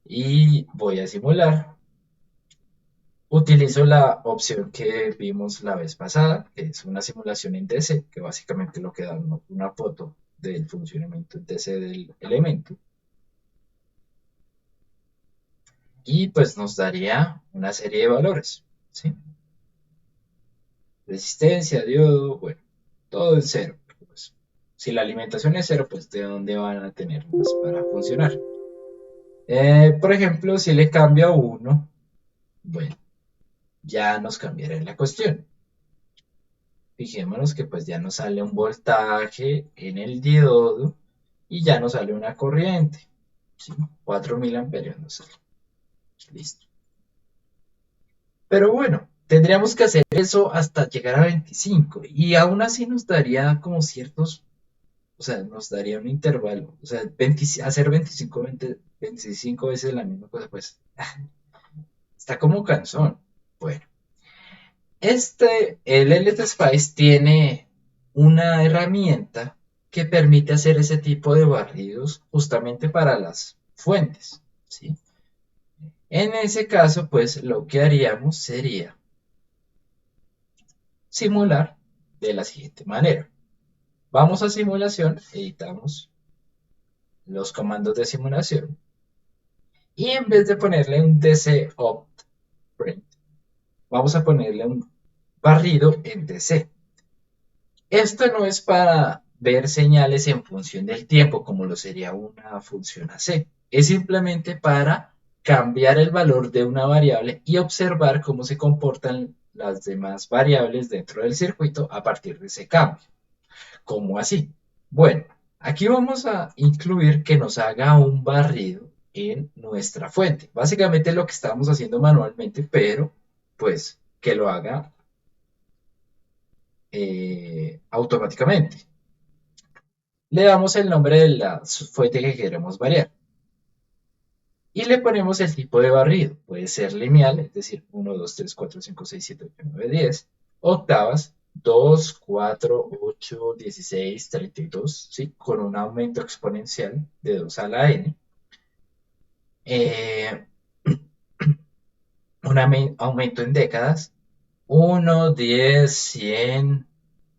y voy a simular. Utilizo la opción que vimos la vez pasada, que es una simulación en DC, que básicamente lo que da una foto del funcionamiento en DC del elemento. Y pues nos daría una serie de valores, ¿sí? Resistencia, diodo, bueno, todo en cero. Pues, si la alimentación es cero, pues de dónde van a tener más para funcionar. Por ejemplo, si le cambio a 1, bueno, ya nos cambiará la cuestión. Fijémonos que pues ya nos sale un voltaje en el diodo y ya nos sale una corriente. ¿Sí? 4000 amperios nos sale. Listo. Pero bueno, tendríamos que hacer eso hasta llegar a 25 y aún así nos daría como ciertos, o sea, nos daría un intervalo. O sea, hacer 25 veces la misma cosa, pues está como cansón. Bueno, el LT Spice tiene una herramienta que permite hacer ese tipo de barridos justamente para las fuentes, ¿sí? En ese caso, pues lo que haríamos sería simular de la siguiente manera. Vamos a simulación, editamos los comandos de simulación Y en vez de ponerle un DC opt print, vamos a ponerle un barrido en DC. Esto no es para ver señales en función del tiempo, como lo sería una función AC. Es simplemente para cambiar el valor de una variable y observar cómo se comportan las demás variables dentro del circuito a partir de ese cambio. ¿Cómo así? Bueno, aquí vamos a incluir que nos haga un barrido en nuestra fuente. Básicamente lo que estamos haciendo manualmente, pero pues que lo haga automáticamente. Le damos el nombre de la fuente que queremos variar y le ponemos el tipo de barrido. Puede ser lineal, es decir, 1, 2, 3, 4, 5, 6, 7, 8, 9, 10. Octavas, 2, 4, 8, 16, 32, ¿sí? Con un aumento exponencial de 2 a la n. Eh, un aumento en décadas, 1, 10, 100,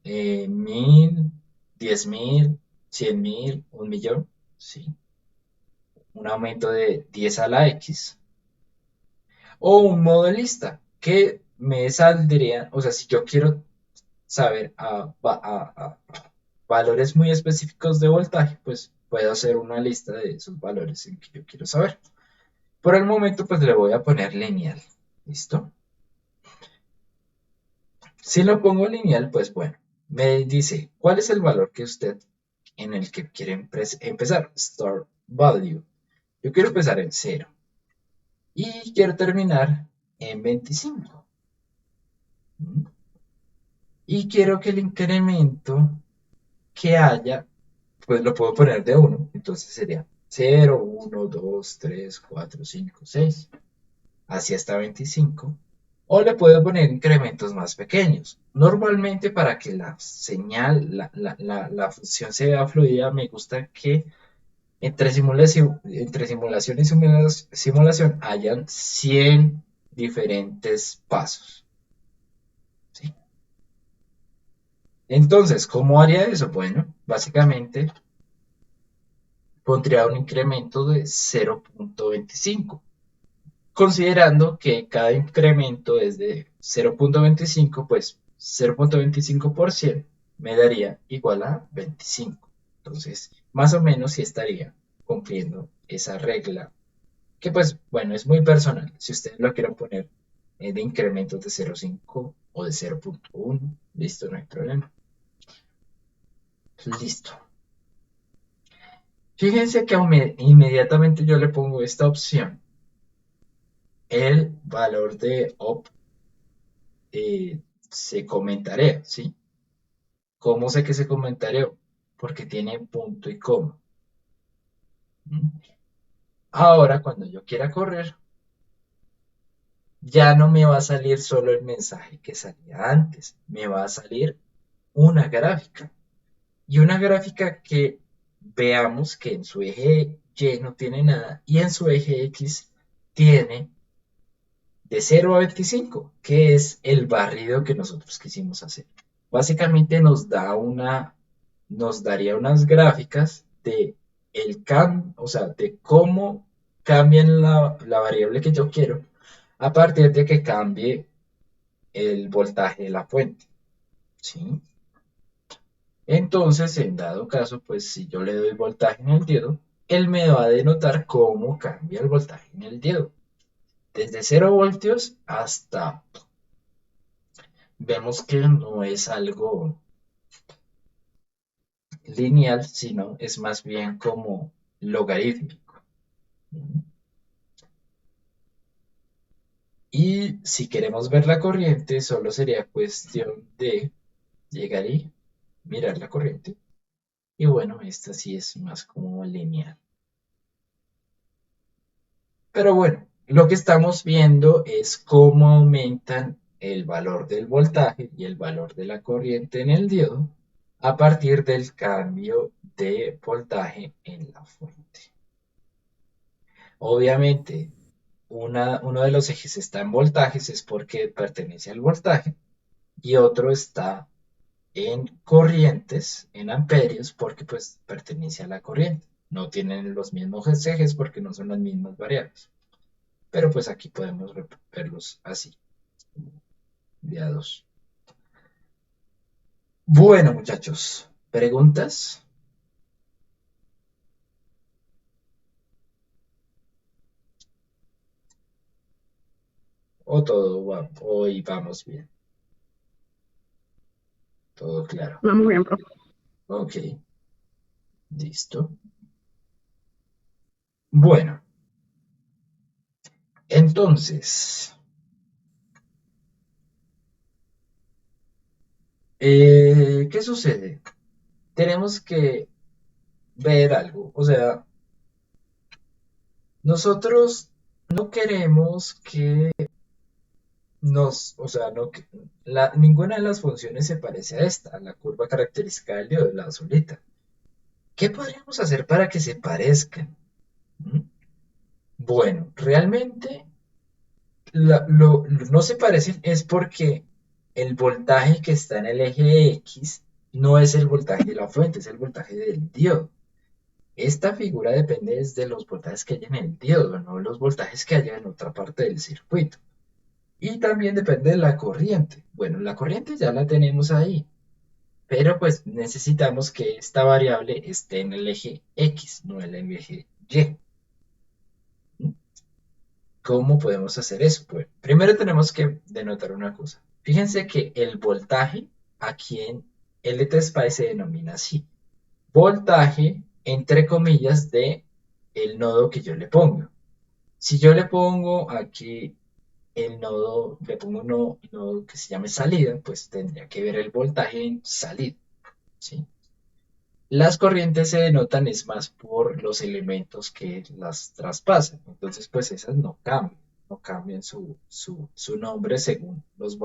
1000, 10.000, 100.000, 1.000.000, ¿sí? Un aumento de 10 a la x, o un modelista que me saldría, o sea, si yo quiero saber a valores muy específicos de voltaje, pues puedo hacer una lista de esos valores en que yo quiero saber. Por el momento, pues le voy a poner lineal. ¿Listo? Si lo pongo lineal, pues bueno, me dice cuál es el valor que usted en el que quiere empezar. Start value. Yo quiero empezar en 0 y quiero terminar en 25. Y quiero que el incremento que haya, pues lo puedo poner de 1. Entonces sería 0, 1, 2, 3, 4, 5, 6. Así hasta 25. O le puedo poner incrementos más pequeños. Normalmente para que la señal, la función sea fluida, me gusta que entre simulación y simulación hayan 100 diferentes pasos. ¿Sí? Entonces, ¿cómo haría eso? Bueno, básicamente pondría un incremento de 0.25, considerando que cada incremento es de 0.25, pues 0.25% me daría igual a 25. Entonces, más o menos sí estaría cumpliendo esa regla, que pues bueno, es muy personal. Si ustedes lo quieren poner de incrementos de 0.5 o de 0.1, listo, no hay problema. Listo. Fíjense que inmediatamente yo le pongo esta opción, el valor de op se comentará, ¿sí? ¿Cómo sé que se comentará? Porque tiene punto y coma. Ahora, cuando yo quiera correr, ya no me va a salir solo el mensaje que salía antes, me va a salir una gráfica. Y una gráfica que veamos que en su eje Y no tiene nada y en su eje X tiene de 0 a 25, que es el barrido que nosotros quisimos hacer. Básicamente nos daría unas gráficas de o sea, de cómo cambian la variable que yo quiero a partir de que cambie el voltaje de la fuente, ¿sí? Entonces, en dado caso, pues si yo le doy voltaje en el diodo, él me va a denotar cómo cambia el voltaje en el diodo. Desde 0 voltios hasta, vemos que no es algo lineal, sino es más bien como logarítmico. Y si queremos ver la corriente, solo sería cuestión de llegar y mirar la corriente. Y bueno, esta sí es más como lineal. Pero bueno, lo que estamos viendo es cómo aumentan el valor del voltaje y el valor de la corriente en el diodo a partir del cambio de voltaje en la fuente. Obviamente, uno de los ejes está en voltajes, es porque pertenece al voltaje, y otro está en corrientes, en amperios, porque pues pertenece a la corriente. No tienen los mismos ejes porque no son las mismas variables. Pero pues aquí podemos verlos así, de a dos. Bueno, muchachos, ¿preguntas? ¿O todo va, hoy vamos bien? Todo claro. Vamos bien, profe. Ok, listo. Bueno, entonces, ¿qué sucede? Tenemos que ver algo. O sea, nosotros no queremos que o sea, no, ninguna de las funciones se parece a esta, a la curva característica del diodo, la azulita. ¿Qué podríamos hacer para que se parezcan? ¿Mm? Bueno, realmente no se parecen es porque el voltaje que está en el eje X no es el voltaje de la fuente, es el voltaje del diodo. Esta figura depende de los voltajes que haya en el diodo, no los voltajes que haya en otra parte del circuito. Y también depende de la corriente. Bueno, la corriente ya la tenemos ahí, pero pues necesitamos que esta variable esté en el eje X, no en el eje Y. ¿Cómo podemos hacer eso? Pues primero tenemos que denotar una cosa. Fíjense que el voltaje aquí en LTSPI se denomina así. Voltaje, entre comillas, de el nodo que yo le pongo. Si yo le pongo aquí el nodo, le pongo un nodo que se llame salida, pues tendría que ver el voltaje en salida, ¿sí? Las corrientes se denotan es más por los elementos que las traspasan. Entonces, pues esas no cambian su nombre según los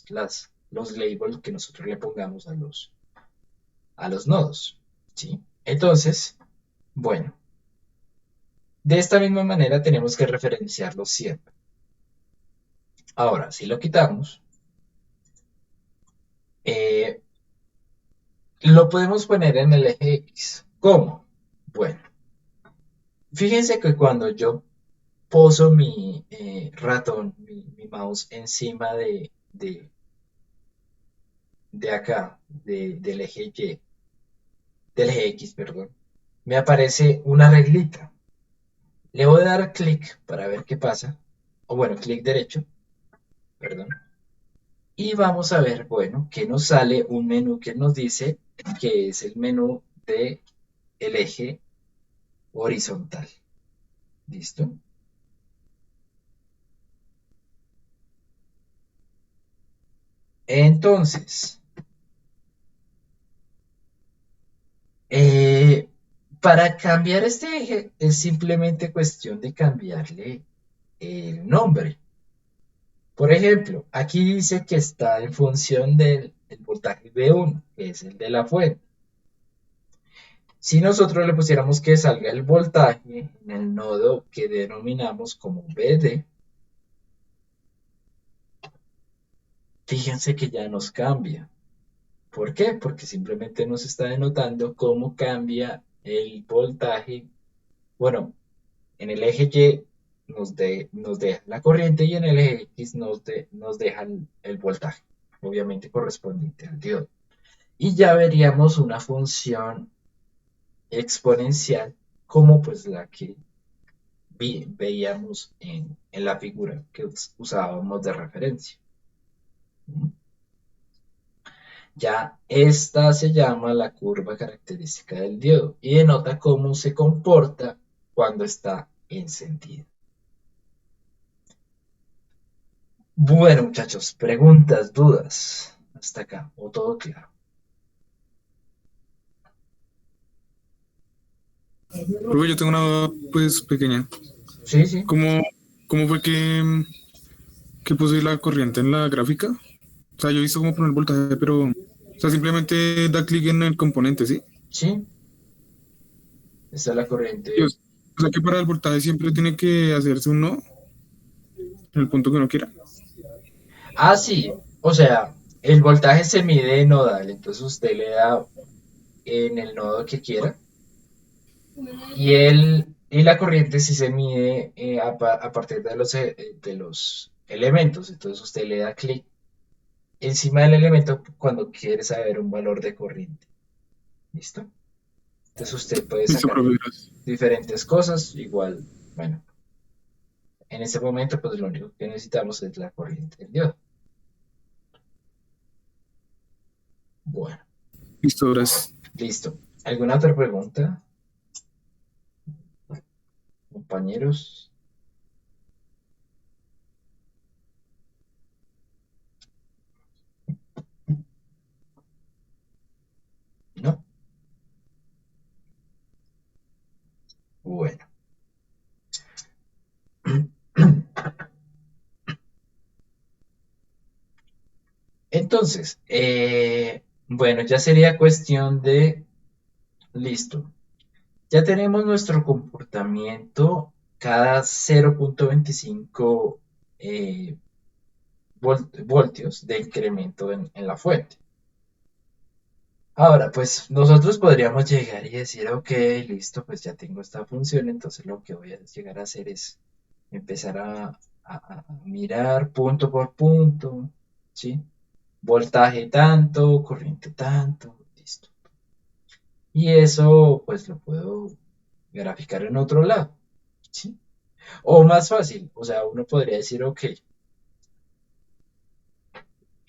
labels que nosotros le pongamos a los nodos, ¿sí? Entonces, bueno, de esta misma manera tenemos que referenciarlo siempre. Ahora, si lo quitamos, eh, lo podemos poner en el eje X. ¿Cómo? Bueno, fíjense que cuando yo poso mi ratón, mi mouse encima de acá, del eje Y, del eje X, perdón, me aparece una reglita. Le voy a dar clic para ver qué pasa, o bueno, clic derecho, perdón, y vamos a ver, bueno, que nos sale un menú que nos dice que es el menú de el eje horizontal. ¿Listo? Entonces, Eh, para cambiar este eje es simplemente cuestión de cambiarle el nombre. Por ejemplo, aquí dice que está en función del el voltaje V1, que es el de la fuente. Si nosotros le pusiéramos que salga el voltaje en el nodo que denominamos como VD, fíjense que ya nos cambia. ¿Por qué? Porque simplemente nos está denotando cómo cambia el voltaje. Bueno, en el eje Y nos deja la corriente y en el eje X nos deja el voltaje, obviamente correspondiente al diodo. Y ya veríamos una función exponencial como pues la que veíamos en la figura que usábamos de referencia. Ya esta se llama la curva característica del diodo y denota cómo se comporta cuando está encendido. Bueno, muchachos, preguntas, dudas. Hasta acá, o todo claro. Profe, yo tengo una duda, pues, pequeña. Sí, sí. ¿Cómo, cómo fue que puse la corriente en la gráfica? O sea, yo he visto cómo poner voltaje, pero, o sea, simplemente da clic en el componente, ¿sí? Sí, esta es la Y, o corriente. sea, que para el voltaje siempre tiene que hacerse un no en el punto que uno quiera. Ah, sí. O sea, el voltaje se mide nodal, entonces usted le da en el nodo que quiera Y la corriente sí se mide a partir de los elementos. Entonces usted le da clic encima del elemento cuando quiere saber un valor de corriente. ¿Listo? Entonces usted puede Listo, sacar profe, gracias. diferentes cosas. Igual, bueno, en este momento pues lo único que necesitamos es la corriente del diodo. Bueno, Listo, gracias. listo. ¿Alguna otra pregunta, compañeros? ¿No? Bueno. Entonces, bueno, ya sería cuestión de, listo, ya tenemos nuestro comportamiento cada 0,25 eh, voltios de incremento en la fuente. Ahora, pues nosotros podríamos llegar y decir, ok, listo, pues ya tengo esta función, entonces lo que voy a llegar a hacer es empezar a mirar punto por punto, ¿sí? Voltaje tanto, corriente tanto, listo. Y eso pues lo puedo graficar en otro lado, ¿sí? O más fácil, o sea, uno podría decir, ok,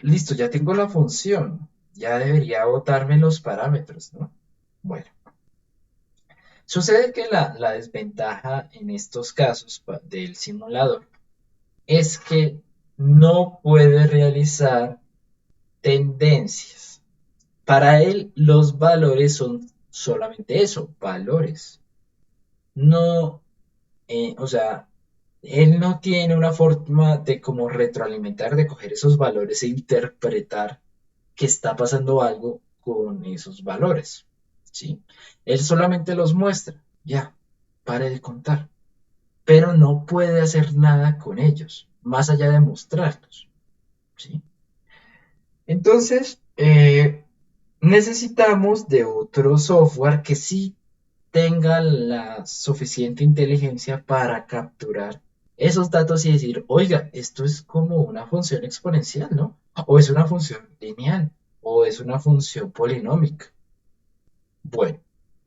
listo, ya tengo la función, ya debería botarme los parámetros, ¿no? Bueno, sucede que la desventaja en estos casos del simulador es que no puede realizar tendencias. Para él los valores son solamente eso, valores. No, o sea, él no tiene una forma de como retroalimentar, de coger esos valores e interpretar que está pasando algo con esos valores, ¿sí? Él solamente los muestra, ya, pare de contar, pero no puede hacer nada con ellos, más allá de mostrarlos, ¿sí? Entonces, necesitamos de otro software que sí tenga la suficiente inteligencia para capturar esos datos y decir, oiga, esto es como una función exponencial, ¿no? O es una función lineal, o es una función polinómica. Bueno,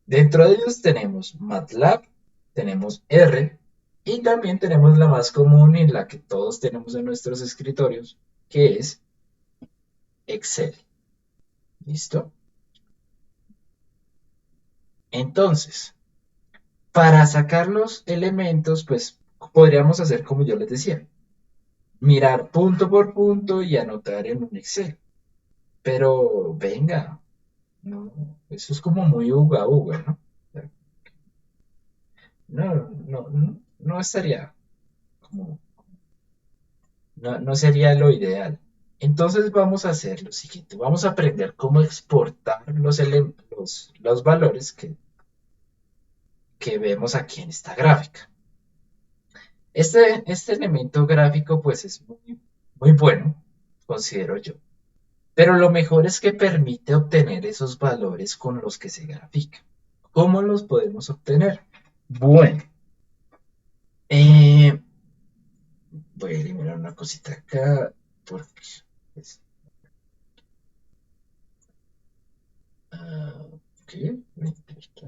dentro de ellos tenemos MATLAB, tenemos R y también tenemos la más común y la que todos tenemos en nuestros escritorios, que es Excel. ¿Listo? Entonces, para sacar los elementos, pues podríamos hacer como yo les decía, mirar punto por punto y anotar en un Excel. Pero venga, no, eso es como muy uga uga, ¿no? No estaría como, no sería lo ideal. Entonces vamos a hacer lo siguiente, vamos a aprender cómo exportar los valores que vemos aquí en esta gráfica. Este elemento gráfico pues es muy bueno, considero yo. Pero lo mejor es que permite obtener esos valores con los que se grafica. ¿Cómo los podemos obtener? Bueno, eh, voy a eliminar una cosita acá porque pues, ok, me importa.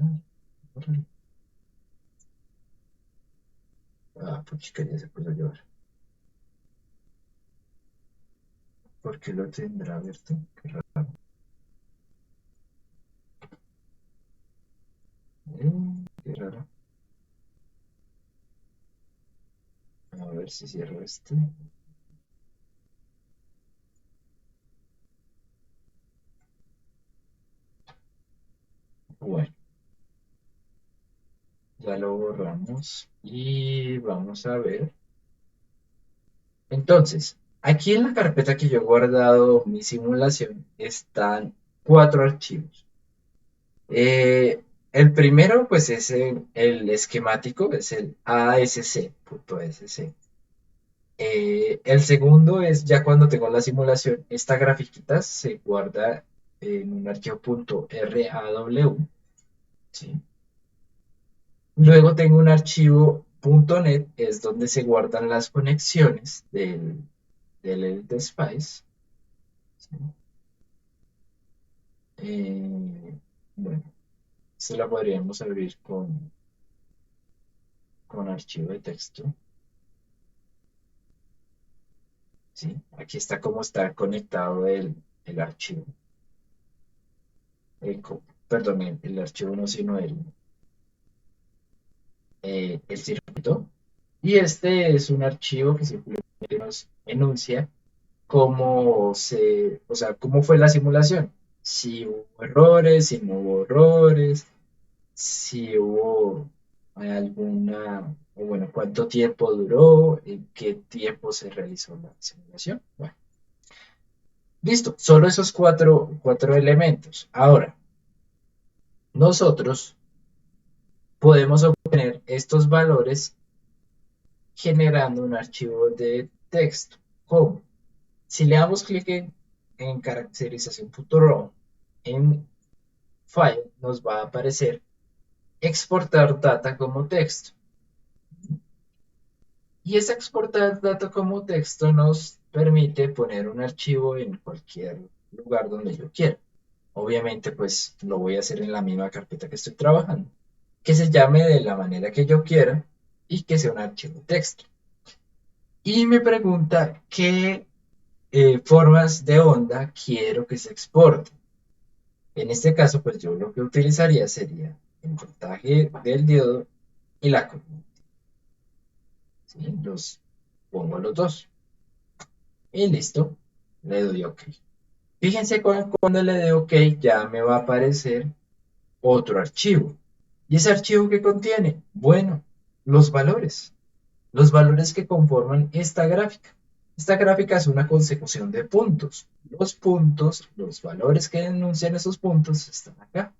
Pues ya se puede llevar. ¿Por qué lo tendrá abierto? Qué raro. Qué raro. A ver si cierro este. Bueno, ya lo borramos y vamos a ver. Entonces, aquí en la carpeta que yo he guardado mi simulación están cuatro archivos. El primero, pues, es el esquemático, es el ASC.sc. El segundo es ya cuando tengo la simulación, esta grafiquita se guarda en un archivo .raw, ¿sí? Luego tengo un archivo .NET, es donde se guardan las conexiones del Elite Spice. ¿Sí? Bueno, se la podríamos abrir con archivo de texto. ¿Sí? Aquí está cómo está conectado el archivo. Perdón, el archivo no, sino el circuito. Y este es un archivo que simplemente nos enuncia o sea, cómo fue la simulación. Si hubo errores, si no hubo errores, si hubo o bueno, cuánto tiempo duró, en qué tiempo se realizó la simulación. Bueno, listo, solo esos cuatro elementos. Ahora, nosotros podemos obtener estos valores generando un archivo de texto. ¿Cómo? Si le damos clic en caracterización.raw en File, nos va a aparecer exportar data como texto. Y ese exportar data como texto nos permite poner un archivo en cualquier lugar donde yo quiera. Obviamente, pues lo voy a hacer en la misma carpeta que estoy trabajando, que se llame de la manera que yo quiera y que sea un archivo de texto. Y me pregunta qué formas de onda quiero que se exporten. En este caso, pues yo lo que utilizaría sería el voltaje del diodo y la corriente. ¿Sí? Los pongo los dos. Y listo. Le doy OK. Fíjense cuando le doy OK ya me va a aparecer otro archivo. ¿Y ese archivo qué contiene? Bueno, los valores. Los valores que conforman esta gráfica. Esta gráfica es una consecución de puntos. Los puntos, los valores que denuncian esos puntos están acá.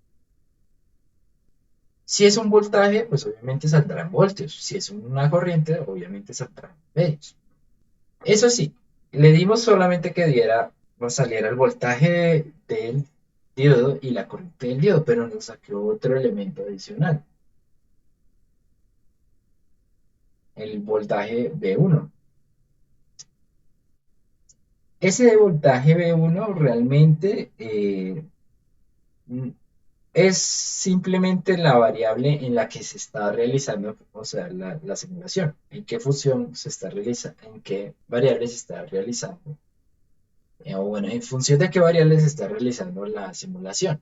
Si es un voltaje, pues obviamente saldrá en voltios. Si es una corriente, obviamente saldrá en medios. Eso sí, le dimos solamente que saliera el voltaje del diodo y la corriente del diodo, pero nos sacó otro elemento adicional, el voltaje B1. Ese voltaje B1 realmente es simplemente la variable en la que se está realizando, o sea, la simulación, en qué función se está realizando, en qué variable se está realizando, o bueno, en función de qué variable se está realizando la simulación.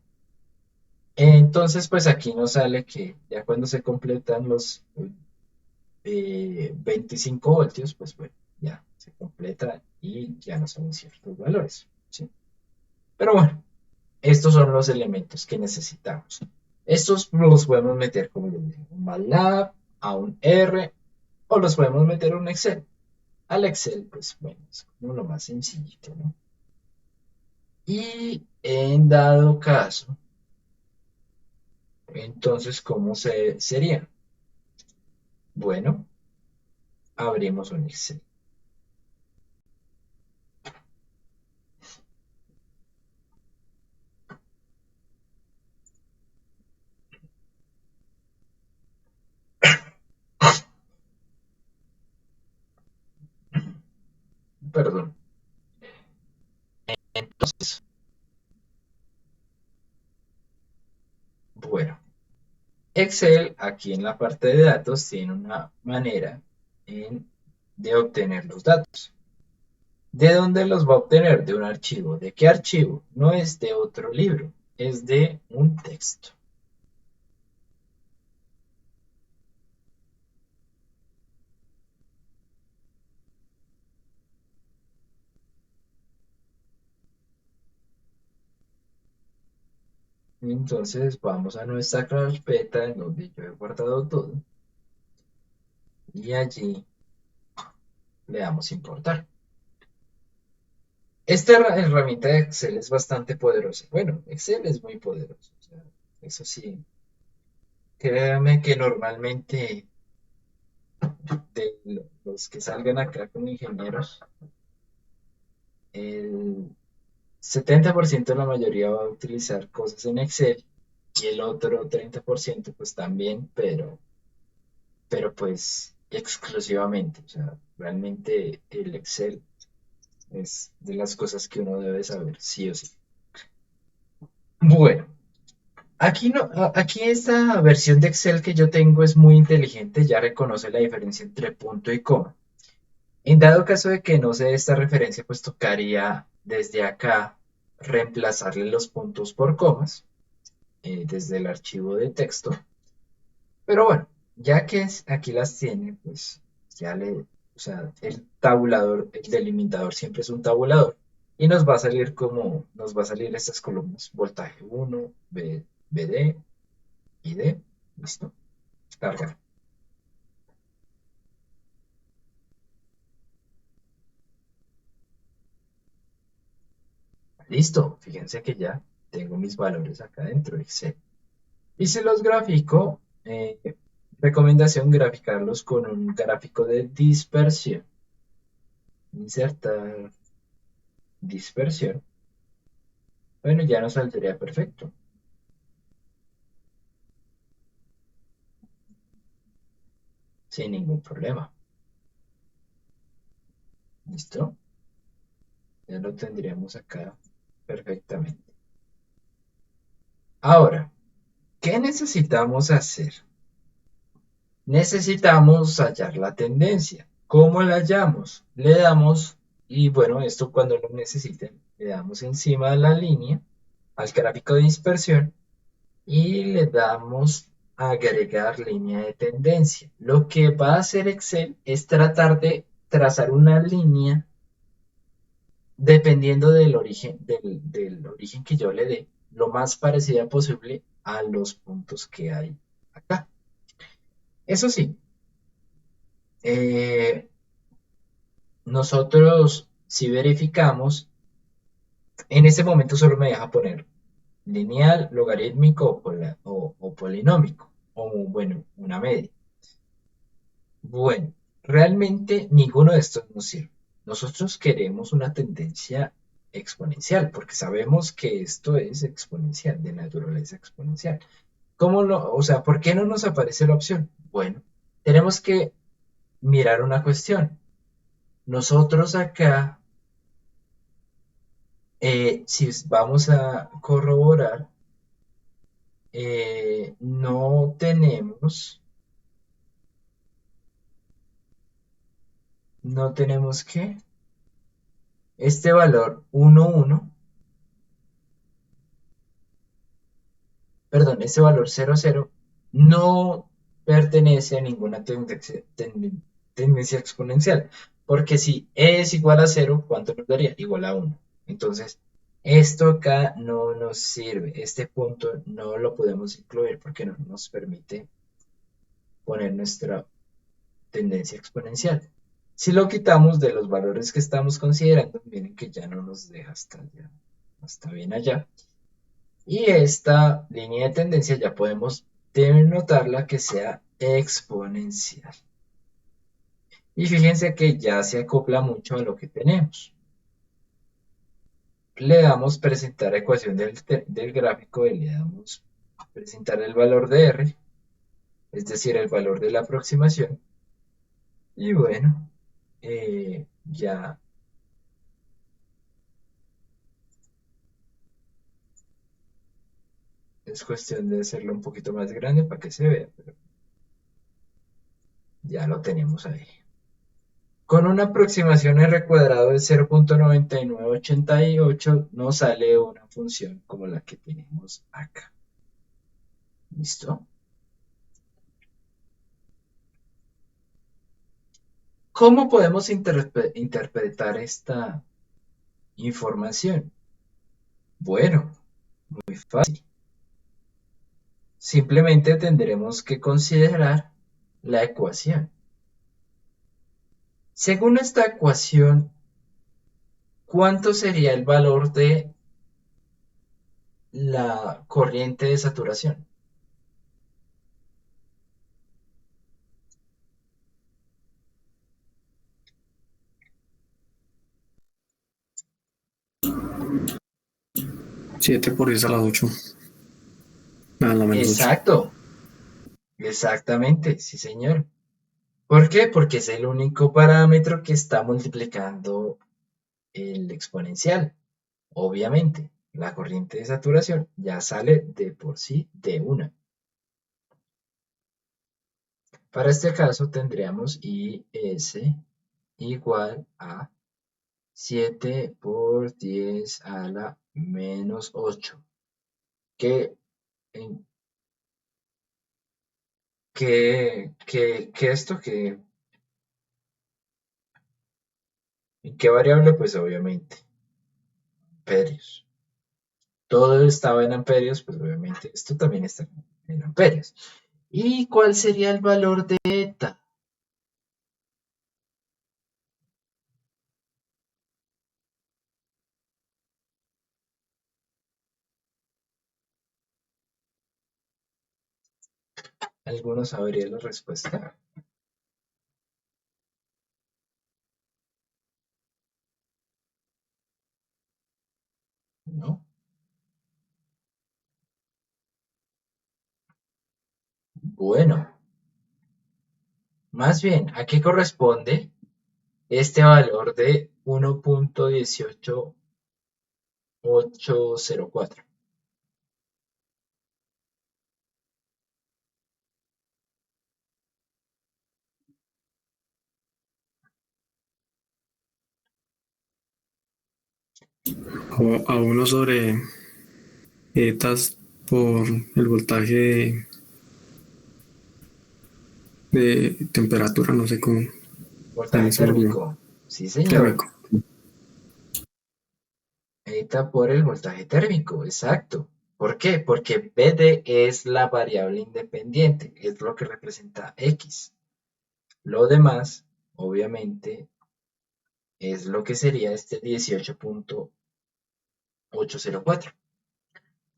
Entonces, pues aquí nos sale que ya cuando se completan los 25 voltios, pues bueno, ya se completa y ya no son ciertos valores, ¿sí? Pero bueno, estos son los elementos que necesitamos. Estos los podemos meter, como les dije, un MATLAB, a un R, o los podemos meter a un Excel. Al Excel, pues bueno, es como lo más sencillito, ¿no? Y en dado caso, entonces, ¿cómo sería? Bueno, abrimos un Excel. Perdón. Entonces, bueno, Excel aquí en la parte de datos tiene una manera de obtener los datos. ¿De dónde los va a obtener? De un archivo. ¿De qué archivo? No es de otro libro, es de un texto. Entonces vamos a nuestra carpeta en donde yo he guardado todo y allí le damos importar. Esta herramienta de Excel es bastante poderosa. Bueno, Excel es muy poderoso. O sea, eso sí, créame que normalmente de los que salgan acá como ingenieros, el 70% de la mayoría va a utilizar cosas en Excel y el otro 30% pues también, pero pero pues exclusivamente. O sea, realmente el Excel es de las cosas que uno debe saber, sí o sí. Bueno, aquí no, aquí esta versión de Excel que yo tengo es muy inteligente, ya reconoce la diferencia entre punto y coma. En dado caso de que no se dé esta referencia, pues tocaría desde acá reemplazarle los puntos por comas desde el archivo de texto. Pero bueno, ya que aquí las tiene, pues ya o sea, el tabulador, el delimitador siempre es un tabulador y nos va a salir nos va a salir estas columnas, voltaje 1, BD y D, listo, carga. Listo, fíjense que ya tengo mis valores acá dentro de Excel. Y si los grafico, recomendación graficarlos con un gráfico de dispersión. Insertar dispersión. Bueno, ya nos saldría perfecto, sin ningún problema. ¿Listo? Ya lo tendríamos acá perfectamente. Ahora, ¿qué necesitamos hacer? Necesitamos hallar la tendencia. ¿Cómo la hallamos? Le damos, y bueno, esto cuando lo necesiten, le damos encima de la línea al gráfico de dispersión y le damos a agregar línea de tendencia. Lo que va a hacer Excel es tratar de trazar una línea dependiendo del origen que yo le dé, lo más parecida posible a los puntos que hay acá. Eso sí, eh, nosotros si verificamos, en este momento solo me deja poner lineal, logarítmico o polinómico, o bueno, una media. Bueno, realmente ninguno de estos nos sirve. Nosotros queremos una tendencia exponencial, porque sabemos que esto es exponencial, de naturaleza exponencial. O sea, ¿por qué no nos aparece la opción? Bueno, tenemos que mirar una cuestión. Nosotros acá, si vamos a corroborar, no tenemos que este valor 1, 1, perdón, este valor 0, 0 no pertenece a ninguna tendencia exponencial, porque si e es igual a 0, ¿cuánto nos daría? Igual a 1. Entonces, esto acá no nos sirve, este punto no lo podemos incluir porque no nos permite poner nuestra tendencia exponencial. Si lo quitamos de los valores que estamos considerando, miren que ya no nos deja hasta bien allá. Y esta línea de tendencia ya podemos denotarla que sea exponencial. Y fíjense que ya se acopla mucho a lo que tenemos. Le damos presentar ecuación del gráfico y le damos presentar el valor de R, es decir, el valor de la aproximación. Y bueno, ya es cuestión de hacerlo un poquito más grande para que se vea, pero ya lo tenemos ahí. Con una aproximación R cuadrado de 0.9988 nos sale una función como la que tenemos acá. ¿Listo? ¿Cómo podemos interpretar esta información? Bueno, muy fácil. Simplemente tendremos que considerar la ecuación. Según esta ecuación, ¿cuánto sería el valor de la corriente de saturación? Siete por 10 a la 8. A la menos 8. Exacto, exactamente, sí señor. ¿Por qué? Porque es el único parámetro que está multiplicando el exponencial. Obviamente, la corriente de saturación ya sale de por sí de una. Para este caso tendríamos IS igual a 7 por 10 a la menos 8. ¿Qué, en- qué esto? ¿En qué variable? Pues obviamente, amperios. Todo estaba en amperios, pues obviamente esto también está en amperios. ¿Y cuál sería el valor de eta? ¿Alguno sabría la respuesta? ¿No? Bueno, más bien, ¿a qué corresponde este valor de 1.18804? O a uno sobre etas por el voltaje de temperatura, no sé cómo, Voltaje también se me olvidó. térmico. Sí, señor. Térmico. Eta por el voltaje térmico, exacto. ¿Por qué? Porque BD es la variable independiente, es lo que representa X. Lo demás, obviamente, es lo que sería este 18.804.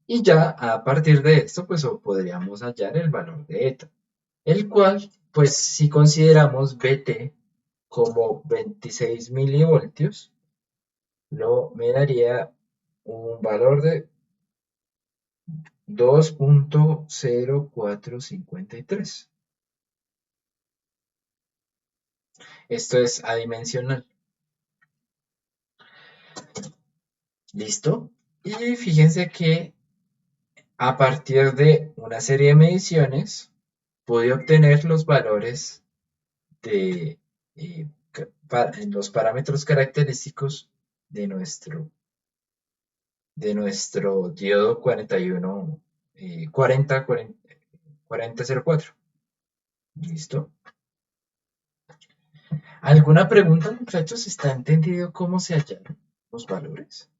Y ya a partir de esto, pues podríamos hallar el valor de eta, el cual, pues si consideramos BT como 26 milivoltios, me daría un valor de 2.0453. Esto es adimensional. ¿Listo? Y fíjense que a partir de una serie de mediciones pude obtener los valores de los parámetros característicos de nuestro diodo 41, 40, 4004. ¿Listo? ¿Alguna pregunta, muchachos? ¿Está entendido cómo se hallaron los valores?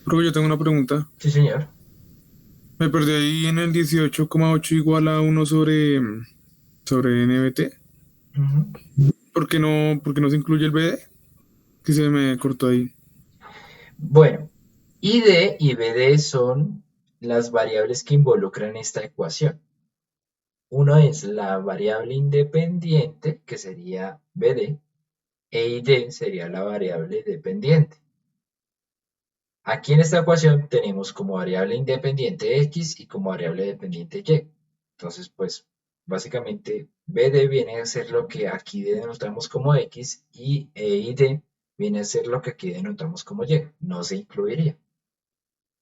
Pero yo tengo una pregunta. Sí, señor. Me perdí ahí en el 18,8 igual a uno sobre NBT. Ujú. Por qué no se incluye el BD? Que se me cortó ahí. Bueno, ID y BD son las variables que involucran esta ecuación. Uno es la variable independiente, que sería BD, e ID sería la variable dependiente. Aquí en esta ecuación tenemos como variable independiente X y como variable dependiente Y. Entonces, pues, básicamente BD viene a ser lo que aquí denotamos como X y EID viene a ser lo que aquí denotamos como Y. No se incluiría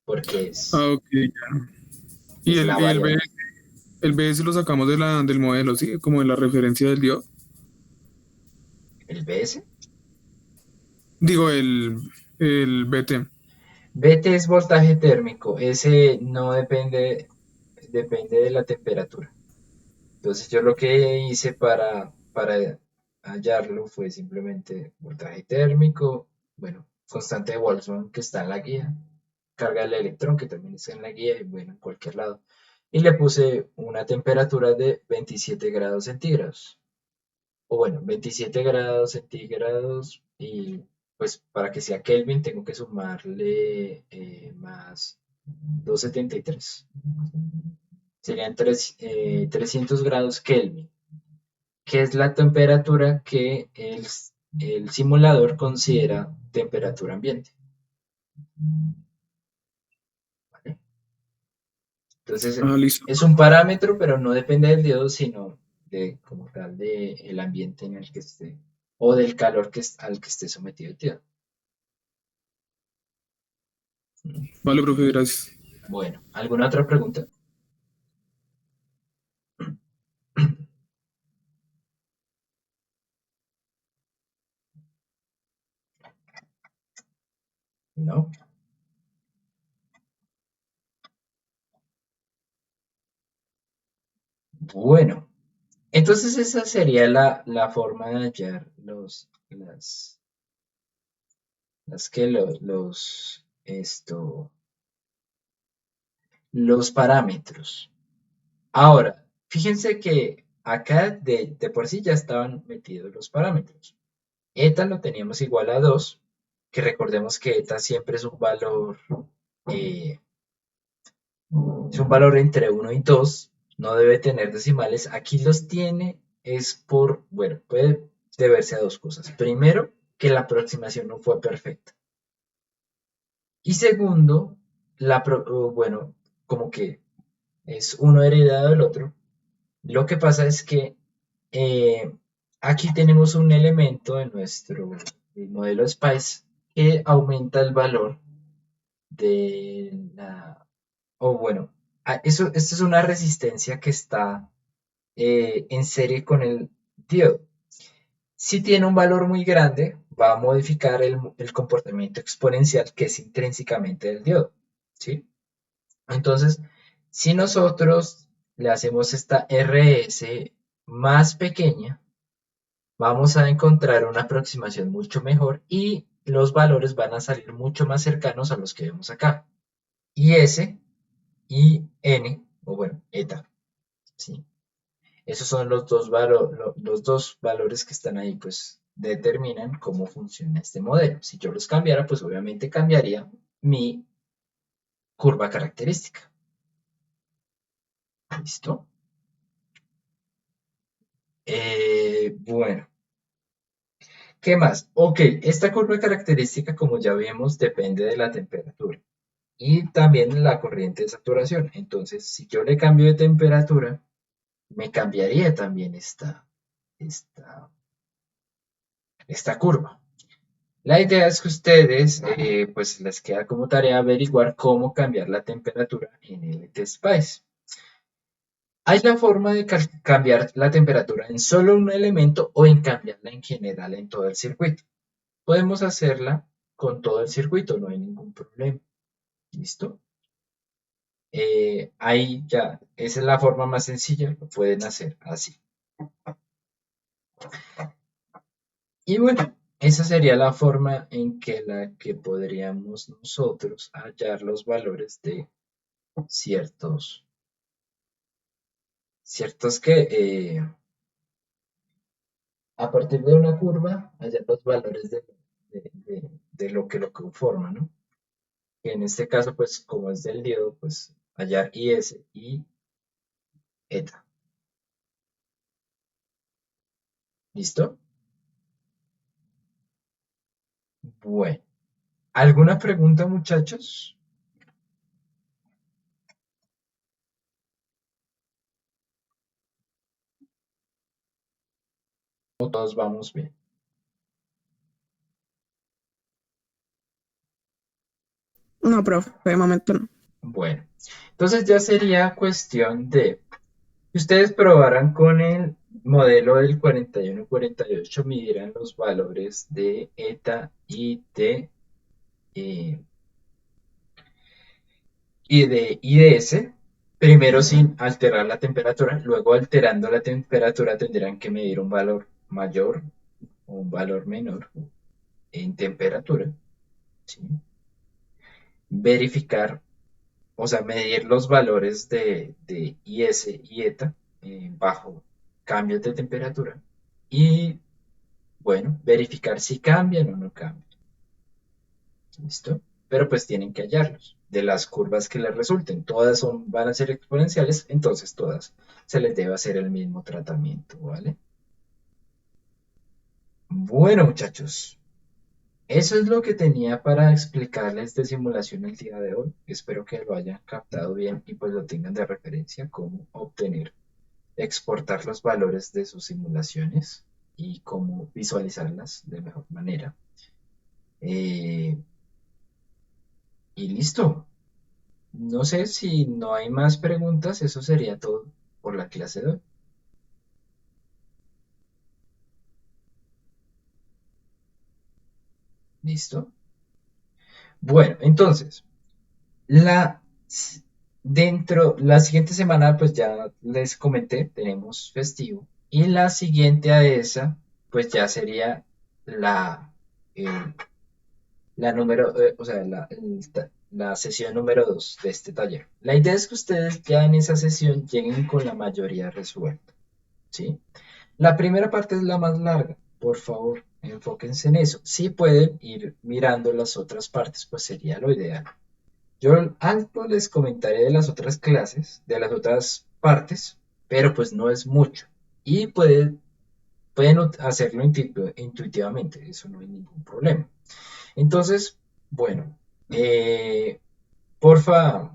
porque Ah, ok, ya. Y es la variable. el BD se lo sacamos del modelo, ¿sí? Como de la referencia del diodo. ¿El BS? Digo, el BT. BT es voltaje térmico. Ese no depende de la temperatura. Entonces yo lo que hice para hallarlo fue simplemente voltaje térmico, bueno, constante de Boltzmann que está en la guía, carga del electrón que también está en la guía y bueno, en cualquier lado. Y le puse una temperatura de 27 grados centígrados. O bueno, 27 grados centígrados y pues para que sea Kelvin tengo que sumarle más 273. Serían 300 grados Kelvin, que es la temperatura que el simulador considera temperatura ambiente. ¿Vale? Entonces Ah, listo. es un parámetro, pero no depende del diodo, sino como tal de el ambiente en el que esté o del calor al que esté sometido el diodo. Vale, profe, gracias. Bueno, ¿alguna otra pregunta? ¿No? Bueno, entonces esa sería la forma de hallar los parámetros. Ahora, fíjense que acá de por sí ya estaban metidos los parámetros. Eta lo teníamos igual a 2, que recordemos que eta siempre eh, es un valor entre 1 y 2, no debe tener decimales. Aquí los tiene, bueno, puede deberse a dos cosas. Primero, que la aproximación no fue perfecta. Y segundo, bueno, como que es uno heredado del otro. Lo que pasa es que eh, aquí tenemos un elemento en nuestro modelo SPICE que aumenta el valor de o bueno, esto es una resistencia que está en serie con el diodo. Si tiene un valor muy grande, va a modificar el comportamiento exponencial que es intrínsecamente del diodo, ¿sí? Entonces, si nosotros le hacemos esta RS más pequeña, vamos a encontrar una aproximación mucho mejor y los valores van a salir mucho más cercanos a los que vemos acá. Y S y N, o bueno, eta, ¿sí? Esos son los dos valores que están ahí, pues determinan cómo funciona este modelo. Si yo los cambiara, pues obviamente cambiaría mi curva característica. ¿Listo? Bueno, ¿qué más? Ok, esta curva característica, como ya vemos, depende de la temperatura y también de la corriente de saturación. Entonces, si yo le cambio de temperatura, me cambiaría también esta, esta curva. La idea es que ustedes, pues les queda como tarea averiguar cómo cambiar la temperatura en LTSpice. Hay la forma de cambiar la temperatura en solo un elemento o en cambiarla en general en todo el circuito. Podemos hacerla con todo el circuito, no hay ningún problema. ¿Listo? Ahí ya, esa es la forma más sencilla, lo pueden hacer así. Y bueno, esa sería la forma en la que podríamos nosotros hallar los valores de ciertos que a partir de una curva hallar los valores de lo que lo conforma, ¿no? Que en este caso, pues como es del diodo, pues hallar IS y eta. ¿Listo? Bueno, ¿alguna pregunta, muchachos? ¿O todos vamos bien? No, profe, de momento no. Bueno, entonces ya sería cuestión de que ustedes probaran con el modelo del 41-48, midieran los valores de eta eh, y de IDS, primero sin alterar la temperatura, luego alterando la temperatura tendrán que medir un valor mayor o un valor menor en temperatura, ¿sí? Verificar, o sea, medir los valores de IS y ETA bajo cambios de temperatura y, bueno, verificar si cambian o no cambian. ¿Listo? Pero pues tienen que hallarlos. De las curvas que les resulten, todas van a ser exponenciales, entonces todas se les debe hacer el mismo tratamiento, ¿vale? Bueno, muchachos, eso es lo que tenía para explicarles de simulación el día de hoy. Espero que lo hayan captado bien y pues lo tengan de referencia cómo obtener exportar los valores de sus simulaciones y cómo visualizarlas de mejor manera. Eh, y listo. No sé si no hay más preguntas, eso sería todo por la clase de hoy. ¿Listo? Bueno, entonces, la, la siguiente semana, pues ya les comenté, tenemos festivo. Y la siguiente a esa, pues ya sería la, eh, la número, o sea, la sesión número 2 de este taller. La idea es que ustedes ya en esa sesión lleguen con la mayoría resuelta, ¿sí? La primera parte es la más larga, por favor, enfóquense en eso. Si pueden ir mirando las otras partes, pues sería lo ideal. Yo algo les comentaré de las otras clases, de las otras partes, pero pues no es mucho. Y pueden hacerlo intuitivamente, eso no hay ningún problema. Entonces, bueno, porfa,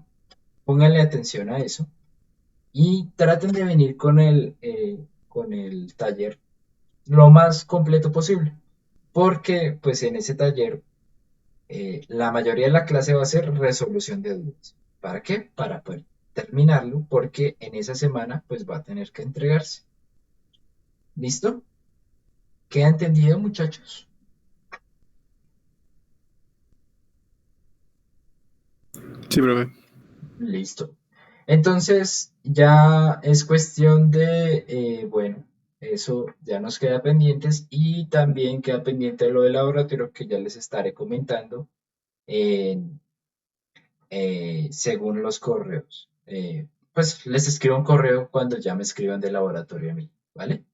pónganle atención a eso y traten de venir con el taller lo más completo posible, porque pues en ese taller la mayoría de la clase va a ser resolución de dudas. ¿Para qué? Para poder terminarlo, porque en esa semana pues va a tener que entregarse. ¿Listo? ¿Queda entendido, muchachos? Sí, profe. Listo. Entonces ya es cuestión de, bueno, eso ya nos queda pendientes y también queda pendiente lo del laboratorio que ya les estaré comentando en, según los correos. Pues les escribo un correo cuando ya me escriban del laboratorio a mí, ¿vale?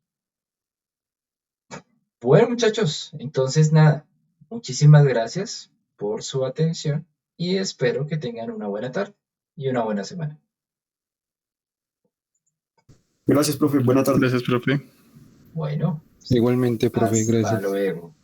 Bueno, muchachos, entonces nada, muchísimas gracias por su atención y espero que tengan una buena tarde y una buena semana. Gracias, profe. Buena tarde. Gracias, profe. Bueno, Igualmente, profe, hasta gracias. luego.